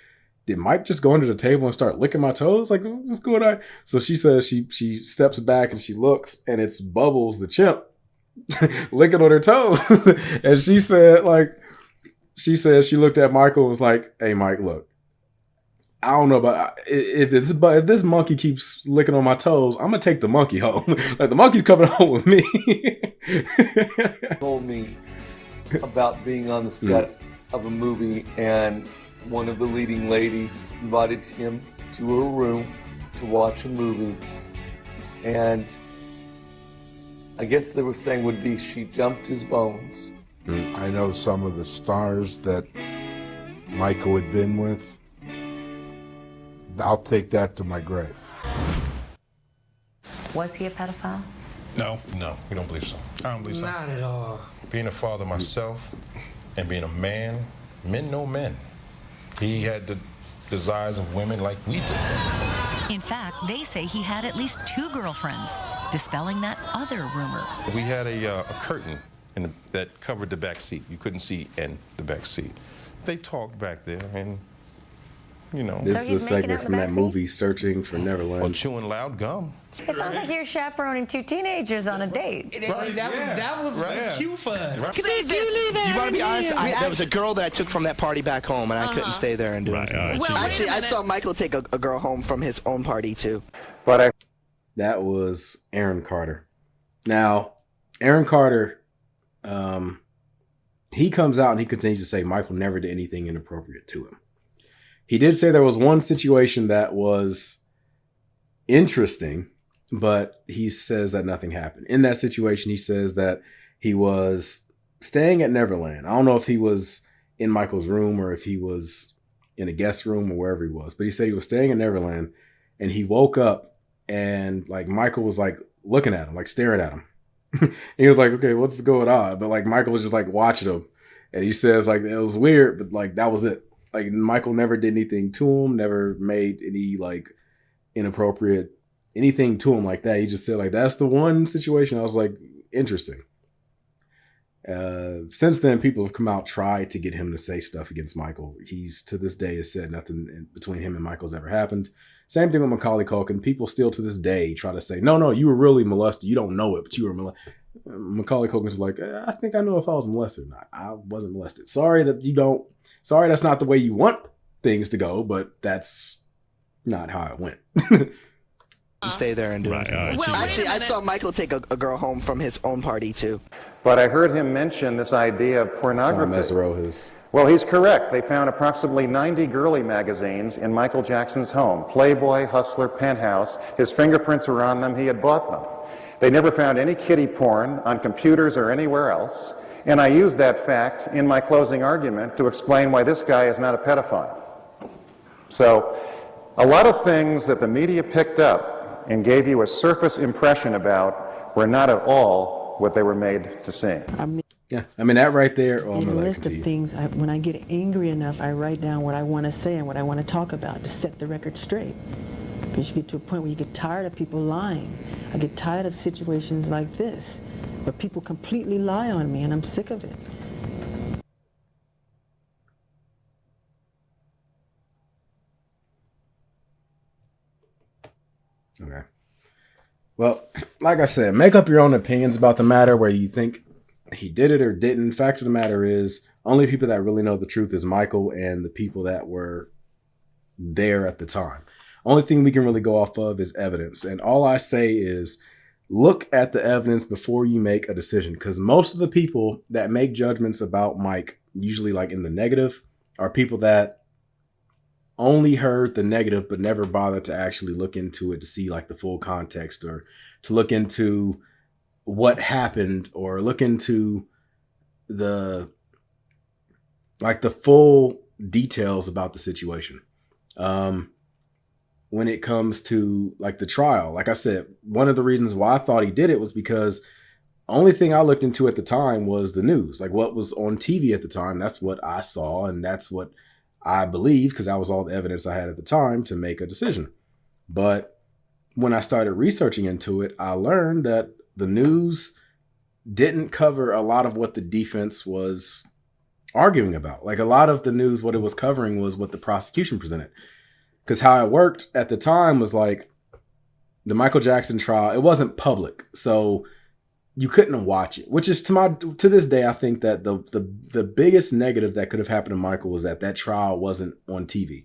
did Mike just go under the table and start licking my toes? Like, what's going on? So she says she steps back and she looks, and it's Bubbles the chimp licking on her toes. And she said she looked at Michael and was like, "Hey, Mike, look, I don't know about if this monkey keeps licking on my toes, I'm gonna take the monkey home. Like, the monkey's coming home with me." told me about being on the set of a movie, and one of the leading ladies invited him to her room to watch a movie, and I guess they were saying would be she jumped his bones. I know some of the stars that Michael had been with. I'll take that to my grave. Was he a pedophile? No, we don't believe so. I don't believe so. Not at all. Being a father myself and being a man, men know men. He had the desires of women like we do. In fact, they say he had at least 2 girlfriends, dispelling that other rumor. We had a curtain that covered the back seat. You couldn't see in the back seat. They talked back there, and you know. This is a segment from that movie, Searching for Neverland. Or chewing loud gum. It sounds like you're chaperoning 2 teenagers on a date. That was cute for us. Right. You want to be honest? There was a girl that I took from that party back home, and I couldn't stay there and do it. Well, actually, I saw Michael take a girl home from his own party too. That was Aaron Carter. Now, Aaron Carter, he comes out and he continues to say Michael never did anything inappropriate to him. He did say there was one situation that was interesting, but he says that nothing happened. In that situation, he says that he was staying at Neverland. I don't know if he was in Michael's room or if he was in a guest room or wherever he was, but he said he was staying at Neverland, and he woke up and like Michael was like looking at him, like staring at him. He was like, okay, what's going on? But like Michael was just like watching him, and he says like it was weird, but like that was it. Like Michael never did anything to him, never made any like inappropriate anything to him like that. He just said like that's the one situation. I was like, interesting. Since then, people have come out, tried to get him to say stuff against Michael. He's to this day has said nothing between him and Michael's ever happened. Same thing with Macaulay Culkin. People still to this day try to say, no, you were really molested. You don't know it, but you were molested. Macaulay Culkin's like, I think I know if I was molested or not. I wasn't molested. Sorry that you don't. Sorry, that's not the way you want things to go, but that's not how it went. Stay there and do it. Well, actually, I saw Michael take a girl home from his own party too. But I heard him mention this idea of pornography. His. Well, he's correct. They found approximately 90 girly magazines in Michael Jackson's home. Playboy, Hustler, Penthouse. His fingerprints were on them. He had bought them. They never found any kiddie porn on computers or anywhere else. And I used that fact in my closing argument to explain why this guy is not a pedophile. So, a lot of things that the media picked up and gave you a surface impression about were not at all what they were made to seem. Yeah, I mean that right there. In a list of things, when I get angry enough, I write down what I want to say and what I want to talk about to set the record straight. Because you get to a point where you get tired of people lying. I get tired of situations like this, where people completely lie on me, and I'm sick of it. Okay. Well, like I said, make up your own opinions about the matter where you think he did it or didn't. Fact of the matter is, only people that really know the truth is Michael and the people that were there at the time. Only thing we can really go off of is evidence. And all I say is look at the evidence before you make a decision. Because most of the people that make judgments about Mike, usually like in the negative, are people that only heard the negative but never bothered to actually look into it to see like the full context or to look into what happened or look into the full details about the situation. When it comes to like the trial, like I said, one of the reasons why I thought he did it was because only thing I looked into at the time was the news, like what was on TV at the time. That's what I saw. And that's what I believe, because that was all the evidence I had at the time to make a decision. But when I started researching into it, I learned that the news didn't cover a lot of what the defense was arguing about. Like a lot of the news, what it was covering was what the prosecution presented. Because how it worked at the time was like the Michael Jackson trial, it wasn't public. So you couldn't watch it, which is to this day, I think that the biggest negative that could have happened to Michael was that trial wasn't on TV.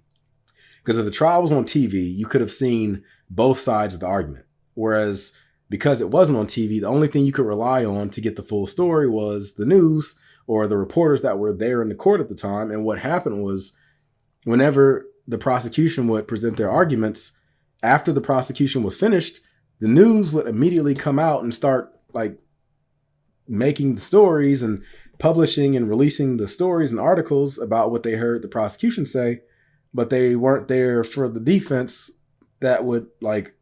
Because if the trial was on TV, you could have seen both sides of the argument. Whereas because it wasn't on TV, the only thing you could rely on to get the full story was the news or the reporters that were there in the court at the time. And what happened was whenever the prosecution would present their arguments, after the prosecution was finished, the news would immediately come out and start like making the stories and publishing and releasing the stories and articles about what they heard the prosecution say, but they weren't there for the defense that would like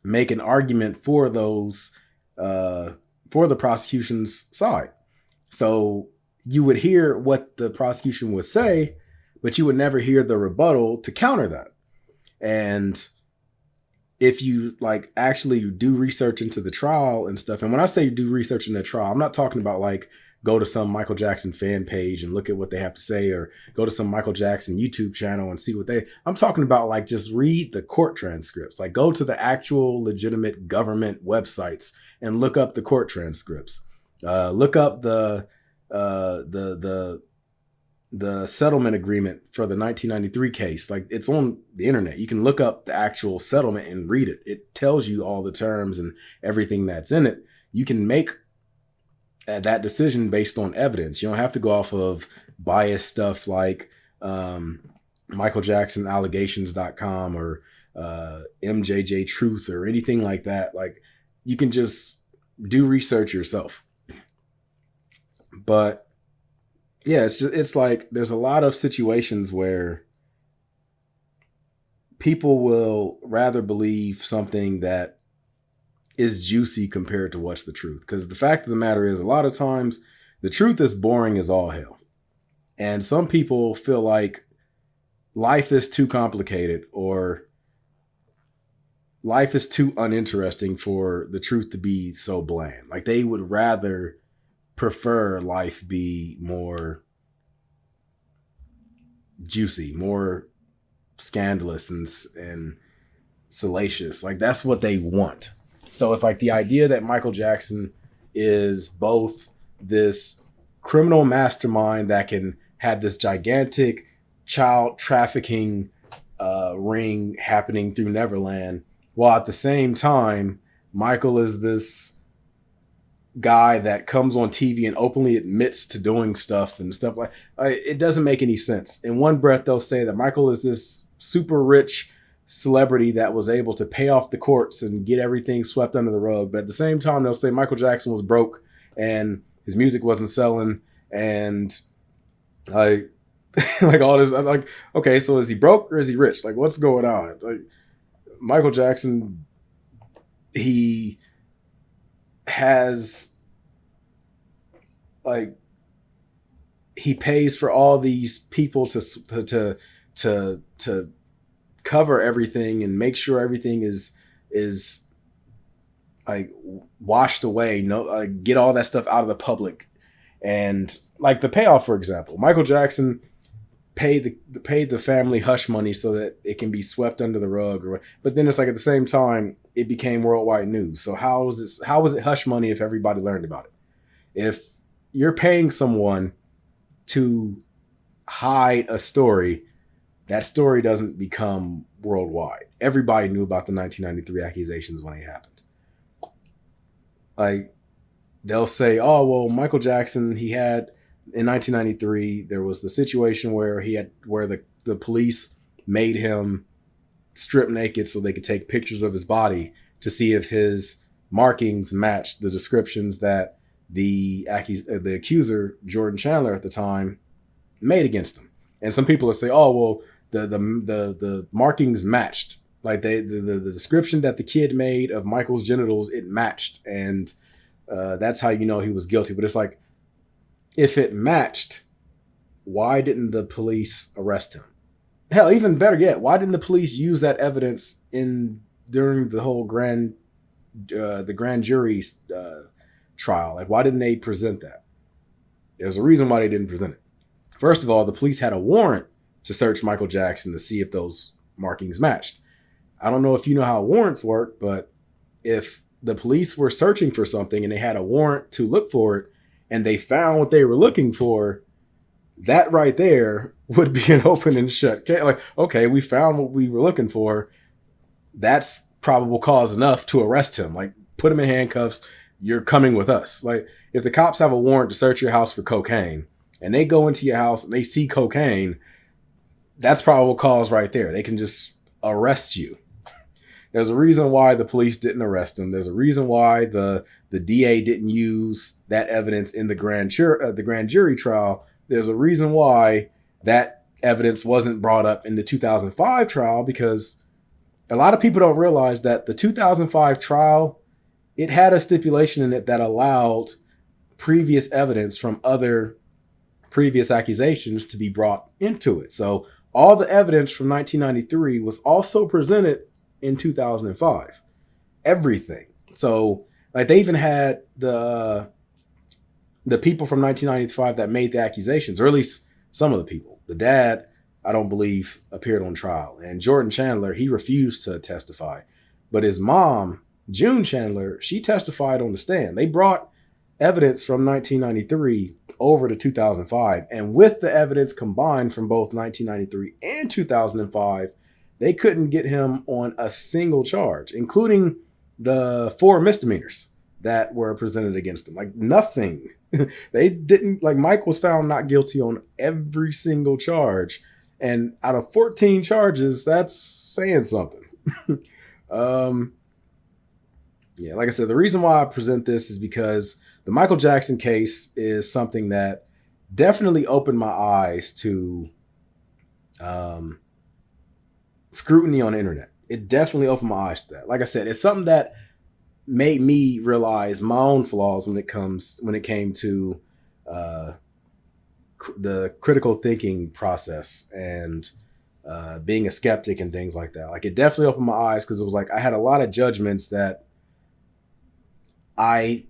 make an argument for those, for the prosecution's side. So you would hear what the prosecution would say, but you would never hear the rebuttal to counter that. And if you like actually do research into the trial and stuff, and when I say do research in the trial, I'm not talking about like go to some Michael Jackson fan page and look at what they have to say, or go to some Michael Jackson YouTube channel and see I'm talking about like just read the court transcripts, like go to the actual legitimate government websites and look up the court transcripts, look up the settlement agreement for the 1993 case. Like it's on the internet. You can look up the actual settlement and read it. It tells you all the terms and everything that's in it. You can make that decision based on evidence. You don't have to go off of biased stuff like MichaelJacksonAllegations.com or MJJ Truth or anything like that. Like you can just do research yourself. But yeah, it's like there's a lot of situations where people will rather believe something that is juicy compared to what's the truth. Because the fact of the matter is, a lot of times the truth is boring as all hell. And some people feel like life is too complicated or life is too uninteresting for the truth to be so bland. Like they would rather prefer life be more juicy, more scandalous and salacious. Like that's what they want. So it's like the idea that Michael Jackson is both this criminal mastermind that can have this gigantic child trafficking ring happening through Neverland, while at the same time, Michael is this guy that comes on TV and openly admits to doing stuff and stuff like it doesn't make any sense. In one breath, they'll say that Michael is this super rich celebrity that was able to pay off the courts and get everything swept under the rug. But at the same time, they'll say Michael Jackson was broke and his music wasn't selling and like all this. Like, okay, so is he broke or is he rich? Like, what's going on? Like, Michael Jackson, he has like he pays for all these people to cover everything and make sure everything is like washed away, get all that stuff out of the public. And like the payoff, for example, Michael Jackson paid the family hush money so that it can be swept under the rug, but then it's like at the same time it became worldwide news. So how was it hush money if everybody learned about it? If you're paying someone to hide a story, that story doesn't become worldwide. Everybody knew about the 1993 accusations when they happened. Like they'll say, oh, well, Michael Jackson, he had in 1993, there was the situation where the police made him strip naked so they could take pictures of his body to see if his markings matched the descriptions that the accuser, Jordan Chandler at the time, made against him. And some people will say, oh, well, the markings matched. Like the description that the kid made of Michael's genitals, it matched. And that's how you know he was guilty. But it's like, if it matched, why didn't the police arrest him? Hell, even better yet, why didn't the police use that evidence during the whole grand jury trial? Like, why didn't they present that? There's a reason why they didn't present it. First of all, the police had a warrant to search Michael Jackson to see if those markings matched. I don't know if you know how warrants work, but if the police were searching for something and they had a warrant to look for it, and they found what they were looking for, that right there would be an open and shut case. Like, okay, we found what we were looking for. That's probable cause enough to arrest him. Like, put him in handcuffs. You're coming with us. Like, if the cops have a warrant to search your house for cocaine, and they go into your house and they see cocaine, that's probable cause right there. They can just arrest you. There's a reason why the police didn't arrest him. There's a reason why the DA didn't use that evidence in the grand jury trial. There's a reason why that evidence wasn't brought up in the 2005 trial, because a lot of people don't realize that the 2005 trial, it had a stipulation in it that allowed previous evidence from other previous accusations to be brought into it. So all the evidence from 1993 was also presented in 2005. Everything. So like they even had the people from 1995 that made the accusations, or at least some of the people. The dad, I don't believe, appeared on trial. And Jordan Chandler, he refused to testify. But his mom, June Chandler, she testified on the stand. They brought evidence from 1993 over to 2005. And with the evidence combined from both 1993 and 2005, they couldn't get him on a single charge, including the 4 misdemeanors that were presented against him. Like nothing. They didn't, like Mike was found not guilty on every single charge. And out of 14 charges, that's saying something. Yeah, like I said, the reason why I present this is because the Michael Jackson case is something that definitely opened my eyes to scrutiny on the internet. It definitely opened my eyes to that. Like I said, it's something that made me realize my own flaws when it came to the critical thinking process and being a skeptic and things like that. Like, it definitely opened my eyes, because it was like I had a lot of judgments that I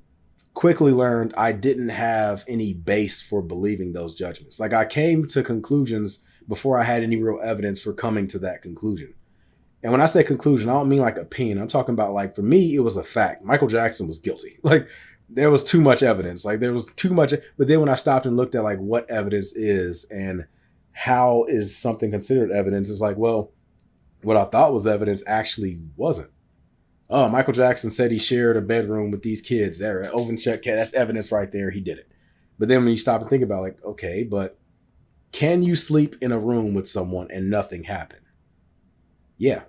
quickly learned I didn't have any base for believing those judgments. Like, I came to conclusions before I had any real evidence for coming to that conclusion. And when I say conclusion, I don't mean like opinion. I'm talking about, like, for me, it was a fact. Michael Jackson was guilty. Like, there was too much evidence. Like, there was too much. But then when I stopped and looked at, like, what evidence is and how is something considered evidence, it's like, well, what I thought was evidence actually wasn't. Oh, Michael Jackson said he shared a bedroom with these kids. There, open check. That's evidence right there. He did it. But then when you stop and think about, like, okay, but can you sleep in a room with someone and nothing happened? Yeah.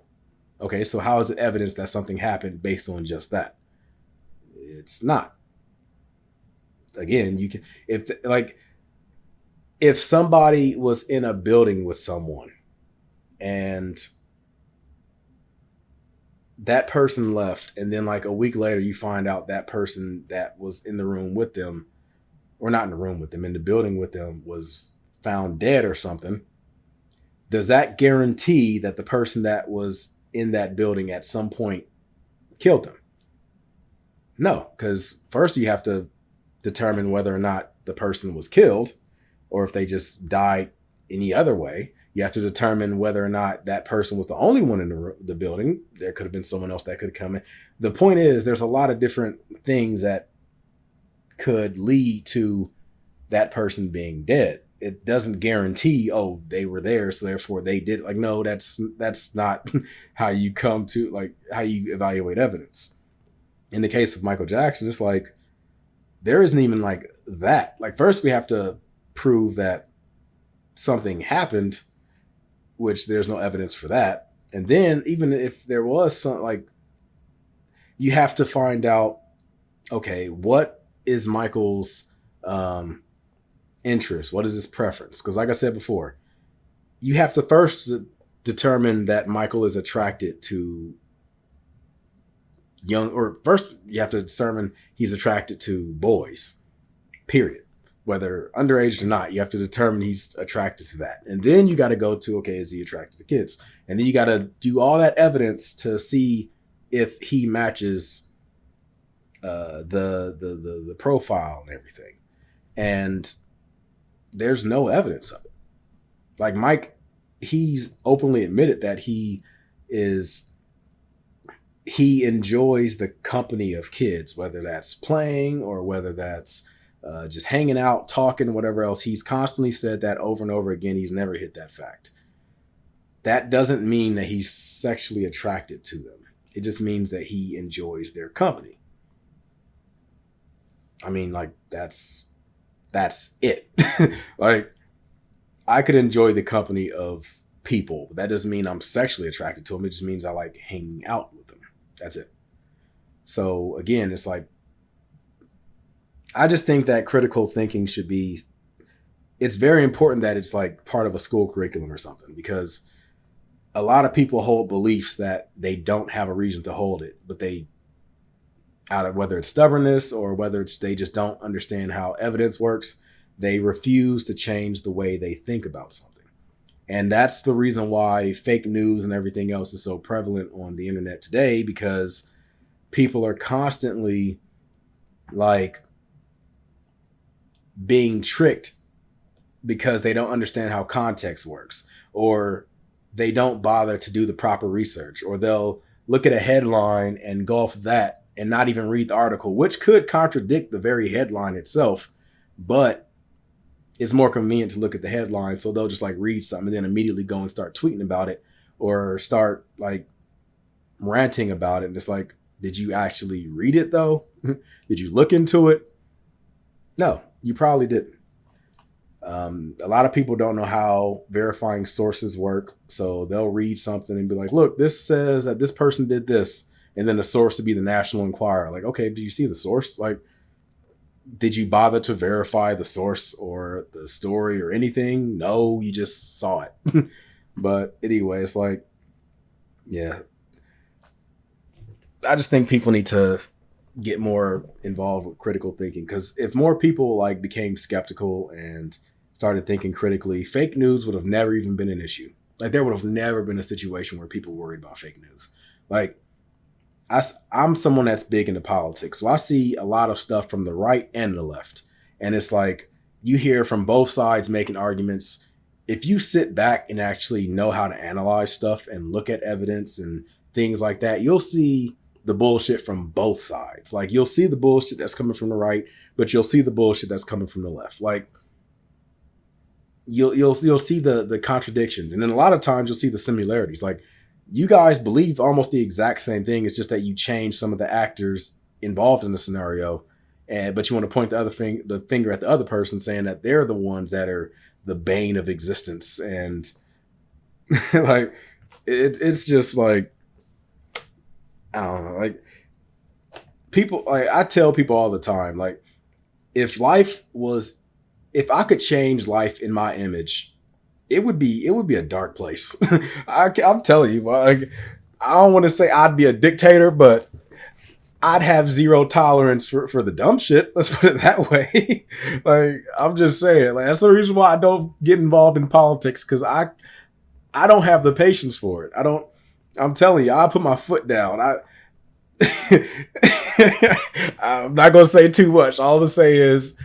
Okay, so how is it evidence that something happened based on just that? It's not. Again, you can, if somebody was in a building with someone and that person left, and then like a week later you find out that person that was in the room with them, or not in the room with them, in the building with them, was found dead or something, does that guarantee that the person that was in that building at some point killed them? No, because first you have to determine whether or not the person was killed, or if they just died any other way. You have to determine whether or not that person was the only one in the building. There could have been someone else that could have come in. The point is, there's a lot of different things that could lead to that person being dead. It doesn't guarantee, oh, they were there, so therefore they did. Like, no, that's not how you come to, like, how you evaluate evidence. In the case of Michael Jackson, it's like, there isn't even like that. Like, first we have to prove that something happened, which there's no evidence for that. And then even if there was some, like, you have to find out, okay, what is Michael's interest? What is his preference? Because like I said before, you have to first determine that Michael is attracted to first you have to determine he's attracted to boys, period. Whether underage or not, you have to determine he's attracted to that. And then you got to go to, okay, is he attracted to kids? And then you got to do all that evidence to see if he matches the profile and everything. And there's no evidence of it. Like, Mike, he's openly admitted that he enjoys the company of kids, whether that's playing or whether that's just hanging out, talking, whatever else. He's constantly said that over and over again. He's never hit that fact. That doesn't mean that he's sexually attracted to them. It just means that he enjoys their company. I mean, like, that's it. Like, I could enjoy the company of people, but that doesn't mean I'm sexually attracted to them. It just means I like hanging out with them. That's it. So again, it's like, I just think that critical thinking it's very important that it's like part of a school curriculum or something, because a lot of people hold beliefs that they don't have a reason to hold it, but they, out of whether it's stubbornness or whether it's they just don't understand how evidence works, they refuse to change the way they think about something. And that's the reason why fake news and everything else is so prevalent on the internet today, because people are constantly like being tricked because they don't understand how context works, or they don't bother to do the proper research, or they'll look at a headline and go off of that and not even read the article, which could contradict the very headline itself, but it's more convenient to look at the headline. So they'll just like read something and then immediately go and start tweeting about it or start like ranting about it. And it's like, did you actually read it though? Did you look into it? No, you probably didn't. A lot of people don't know how verifying sources work. So they'll read something and be like, look, this says that this person did this. And then the source to be the National Enquirer. Like, okay, did you see the source? Like, did you bother to verify the source or the story or anything? No, you just saw it. But anyway, it's like, yeah. I just think people need to get more involved with critical thinking, because if more people like became skeptical and started thinking critically, fake news would have never even been an issue. Like there would have never been a situation where people worried about fake news. Like I'm someone that's big into politics, so I see a lot of stuff from the right and the left, and it's like you hear from both sides making arguments. If you sit back and actually know how to analyze stuff and look at evidence and things like that, you'll see the bullshit from both sides. Like you'll see the bullshit that's coming from the right, but you'll see the bullshit that's coming from the left. Like you'll see the contradictions, and then a lot of times you'll see the similarities. Like you guys believe almost the exact same thing. It's just that you change some of the actors involved in the scenario, but you want to point the finger at the other person, saying that they're the ones that are the bane of existence. And like it's just like, I don't know, like people, like I tell people all the time, like if I could change life in my image, it would be a dark place. I'm telling you, like, I don't want to say I'd be a dictator, but I'd have zero tolerance for the dumb shit. Let's put it that way. Like, I'm just saying, like, that's the reason why I don't get involved in politics, because I don't have the patience for it. I'm telling you, I put my foot down. I'm not going to say too much. All I'm going to say is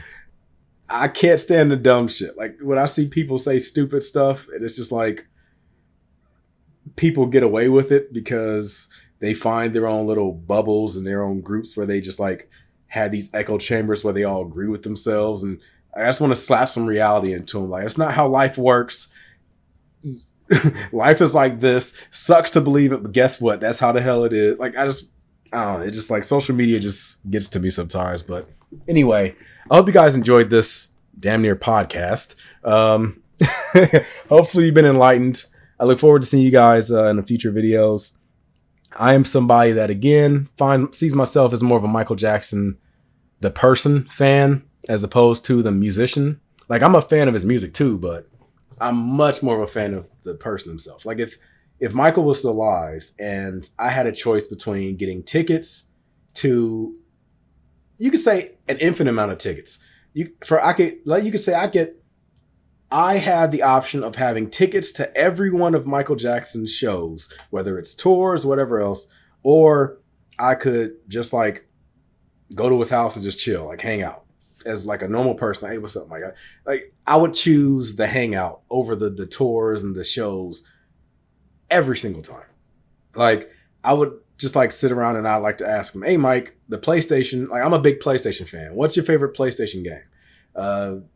I can't stand the dumb shit. Like when I see people say stupid stuff, and it's just like people get away with it because they find their own little bubbles and their own groups where they just like had these echo chambers where they all agree with themselves. And I just want to slap some reality into them. Like, it's not how life works. Life is like this. Sucks to believe it, but guess what? That's how the hell it is. Like, I don't know. It's just like social media just gets to me sometimes. But anyway, I hope you guys enjoyed this damn near podcast. Hopefully you've been enlightened. I look forward to seeing you guys in the future videos. I am somebody that, again, sees myself as more of a Michael Jackson, the person fan, as opposed to the musician. Like, I'm a fan of his music too, but I'm much more of a fan of the person himself. Like, if Michael was still alive and I had a choice between getting tickets to, you could say an infinite amount of tickets. I had the option of having tickets to every one of Michael Jackson's shows, whether it's tours, whatever else, or I could just like go to his house and just chill, like hang out as like a normal person. Hey, what's up, my guy? Like, I would choose the hangout over the tours and the shows every single time. Like, I would just like sit around and I'd like to ask him, hey, Mike, the PlayStation, like I'm a big PlayStation fan. What's your favorite PlayStation game?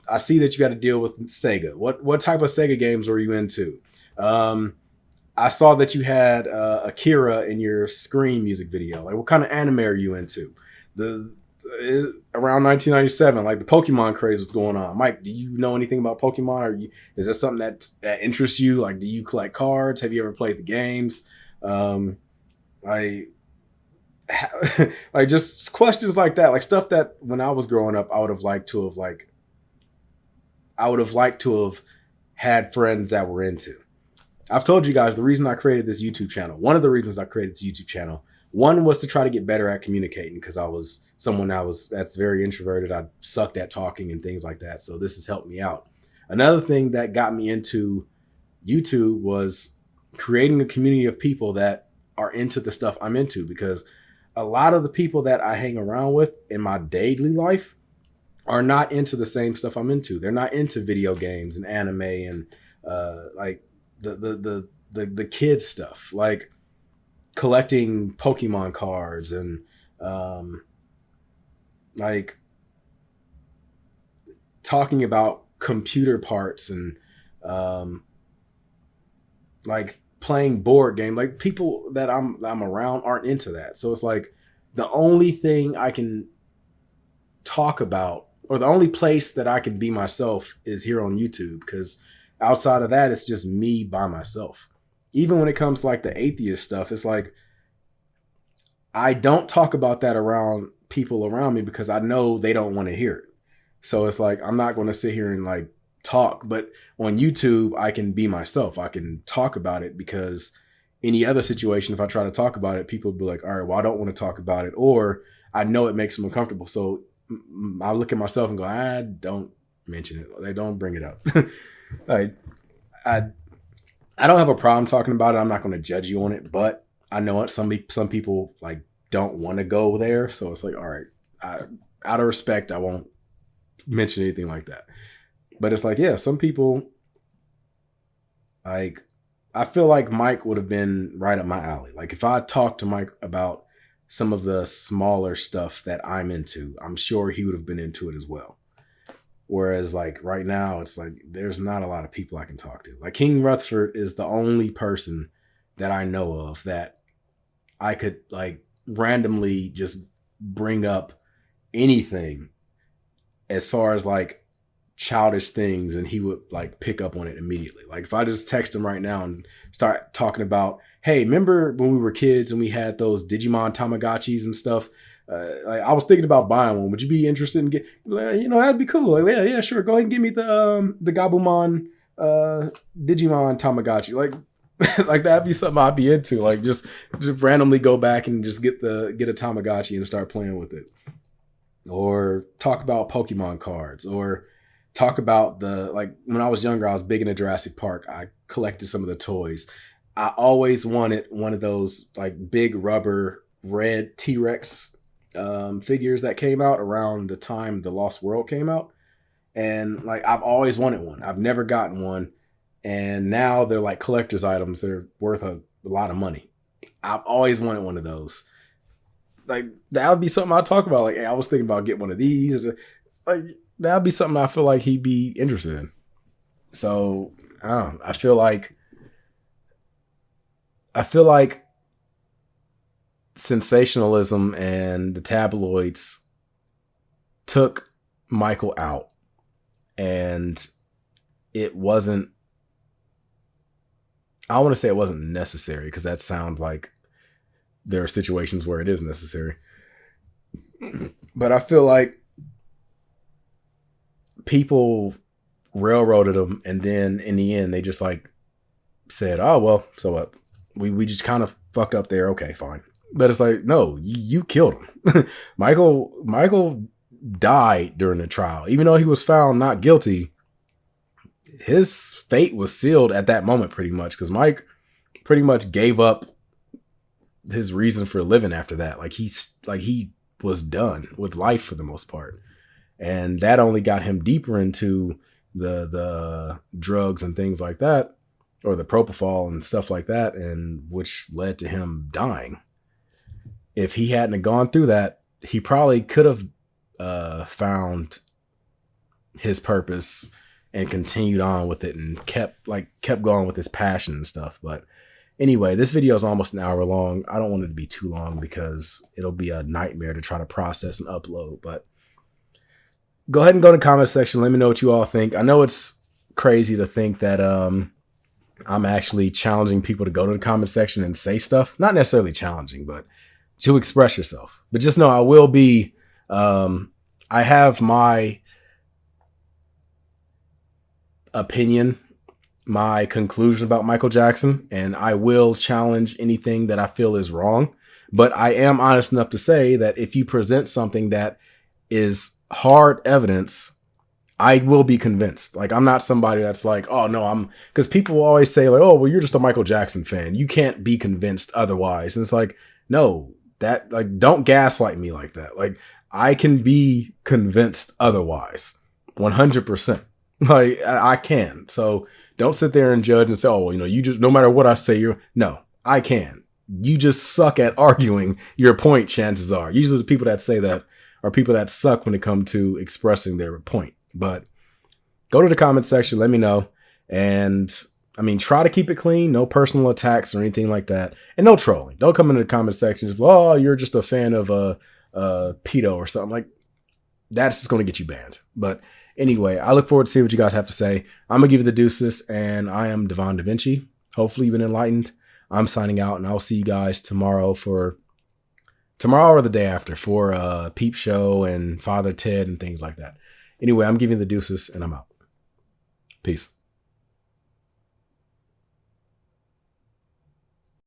I see that you got to deal with Sega. What type of Sega games were you into? I saw that you had Akira in your Scream music video. Like, what kind of anime are you into? Around 1997, like the Pokemon craze was going on. Mike, do you know anything about Pokemon? Or is that something that interests you? Like, do you collect cards? Have you ever played the games? Like just questions like that, like stuff that when I was growing up, I would have liked to have had friends that were into. I've told you guys the reason I created this YouTube channel. One of the reasons I created this YouTube channel, one was to try to get better at communicating, because I was someone that's very introverted. I sucked at talking and things like that. So this has helped me out. Another thing that got me into YouTube was creating a community of people that are into the stuff I'm into, because a lot of the people that I hang around with in my daily life are not into the same stuff I'm into. They're not into video games and anime and like the kids stuff, like collecting Pokemon cards and like talking about computer parts and like playing board game. Like, people that I'm around aren't into that. So it's like the only thing I can talk about, or the only place that I can be myself, is here on YouTube, because outside of that, it's just me by myself. Even when it comes to like the atheist stuff, it's like I don't talk about that around people around me because I know they don't want to hear it. So it's like I'm not going to sit here and like talk, but on YouTube I can be myself. I can talk about it, because any other situation, if I try to talk about it, people would be like, all right, well, I don't want to talk about it, or I know it makes him uncomfortable. So I look at myself and go, I don't mention it. Like, don't bring it up. Like, I don't have a problem talking about it. I'm not going to judge you on it, but I know it. Some people like don't want to go there. So it's like, all right, out of respect, I won't mention anything like that. But it's like, yeah, some people, like, I feel like Mike would have been right up my alley. Like, if I talked to Mike about some of the smaller stuff that I'm into, I'm sure he would have been into it as well. Whereas, like, right now, it's like there's not a lot of people I can talk to. Like, King Rutherford is the only person that I know of that I could, like, randomly just bring up anything as far as, like, childish things, and he would, like, pick up on it immediately. Like, if I just text him right now and start talking about, hey, remember when we were kids and we had those Digimon Tamagotchis and stuff? Like, I was thinking about buying one. Would you be interested in get? You know, that'd be cool. Like, yeah, sure. Go ahead and give me the Gabumon Digimon Tamagotchi. Like, like that'd be something I'd be into. Like, just randomly go back and just get a Tamagotchi and start playing with it, or talk about Pokemon cards, or talk about like when I was younger, I was big into Jurassic Park. I collected some of the toys. I always wanted one of those like big rubber red T-Rex figures that came out around the time The Lost World came out. And like, I've always wanted one. I've never gotten one. And now they're like collector's items. They're worth a lot of money. I've always wanted one of those. Like, that would be something I'd talk about. Like, hey, I was thinking about getting one of these. Like, that would be something I feel like he'd be interested in. So, I feel like sensationalism and the tabloids took Michael out, and it wasn't, I want to say it wasn't necessary, because that sounds like there are situations where it is necessary. But I feel like people railroaded him, and then in the end they just like said, oh, well, so what? We just kind of fucked up there. Okay, fine. But it's like, no, you killed him. Michael died during the trial. Even though he was found not guilty, his fate was sealed at that moment pretty much, because Mike pretty much gave up his reason for living after that. Like, he was done with life for the most part. And that only got him deeper into the drugs and things like that, or the propofol and stuff like that, and which led to him dying. If he hadn't gone through that, he probably could have found his purpose and continued on with it and kept going with his passion and stuff. But anyway, this video is almost an hour long. I don't want it to be too long because it'll be a nightmare to try to process and upload. But go ahead and go to the comment section. Let me know what you all think. I know it's crazy to think that I'm actually challenging people to go to the comment section and say stuff. Not necessarily challenging, but to express yourself. But just know I will be, I have my opinion, my conclusion about Michael Jackson, and I will challenge anything that I feel is wrong. But I am honest enough to say that if you present something that is hard evidence, I will be convinced. Like, I'm not somebody that's like, oh no, because people will always say like, oh, well, you're just a Michael Jackson fan. You can't be convinced otherwise. And it's like, no, that, like, don't gaslight me like that. Like, I can be convinced otherwise. 100%. Like, I can. So don't sit there and judge and say, oh, well, you know, you just, no matter what I say, no, I can. You just suck at arguing your point, chances are. Usually the people that say that are people that suck when it comes to expressing their point. But go to the comment section, let me know. And I mean, try to keep it clean. No personal attacks or anything like that. And no trolling. Don't come into the comment section just, oh, you're just a fan of pedo or something. Like, that's just going to get you banned. But anyway, I look forward to seeing what you guys have to say. I'm going to give you the deuces, and I am Devon DaVinci. Hopefully you've been enlightened. I'm signing out, and I'll see you guys tomorrow or the day after for Peep Show and Father Ted and things like that. Anyway, I'm giving you the deuces, and I'm out. Peace.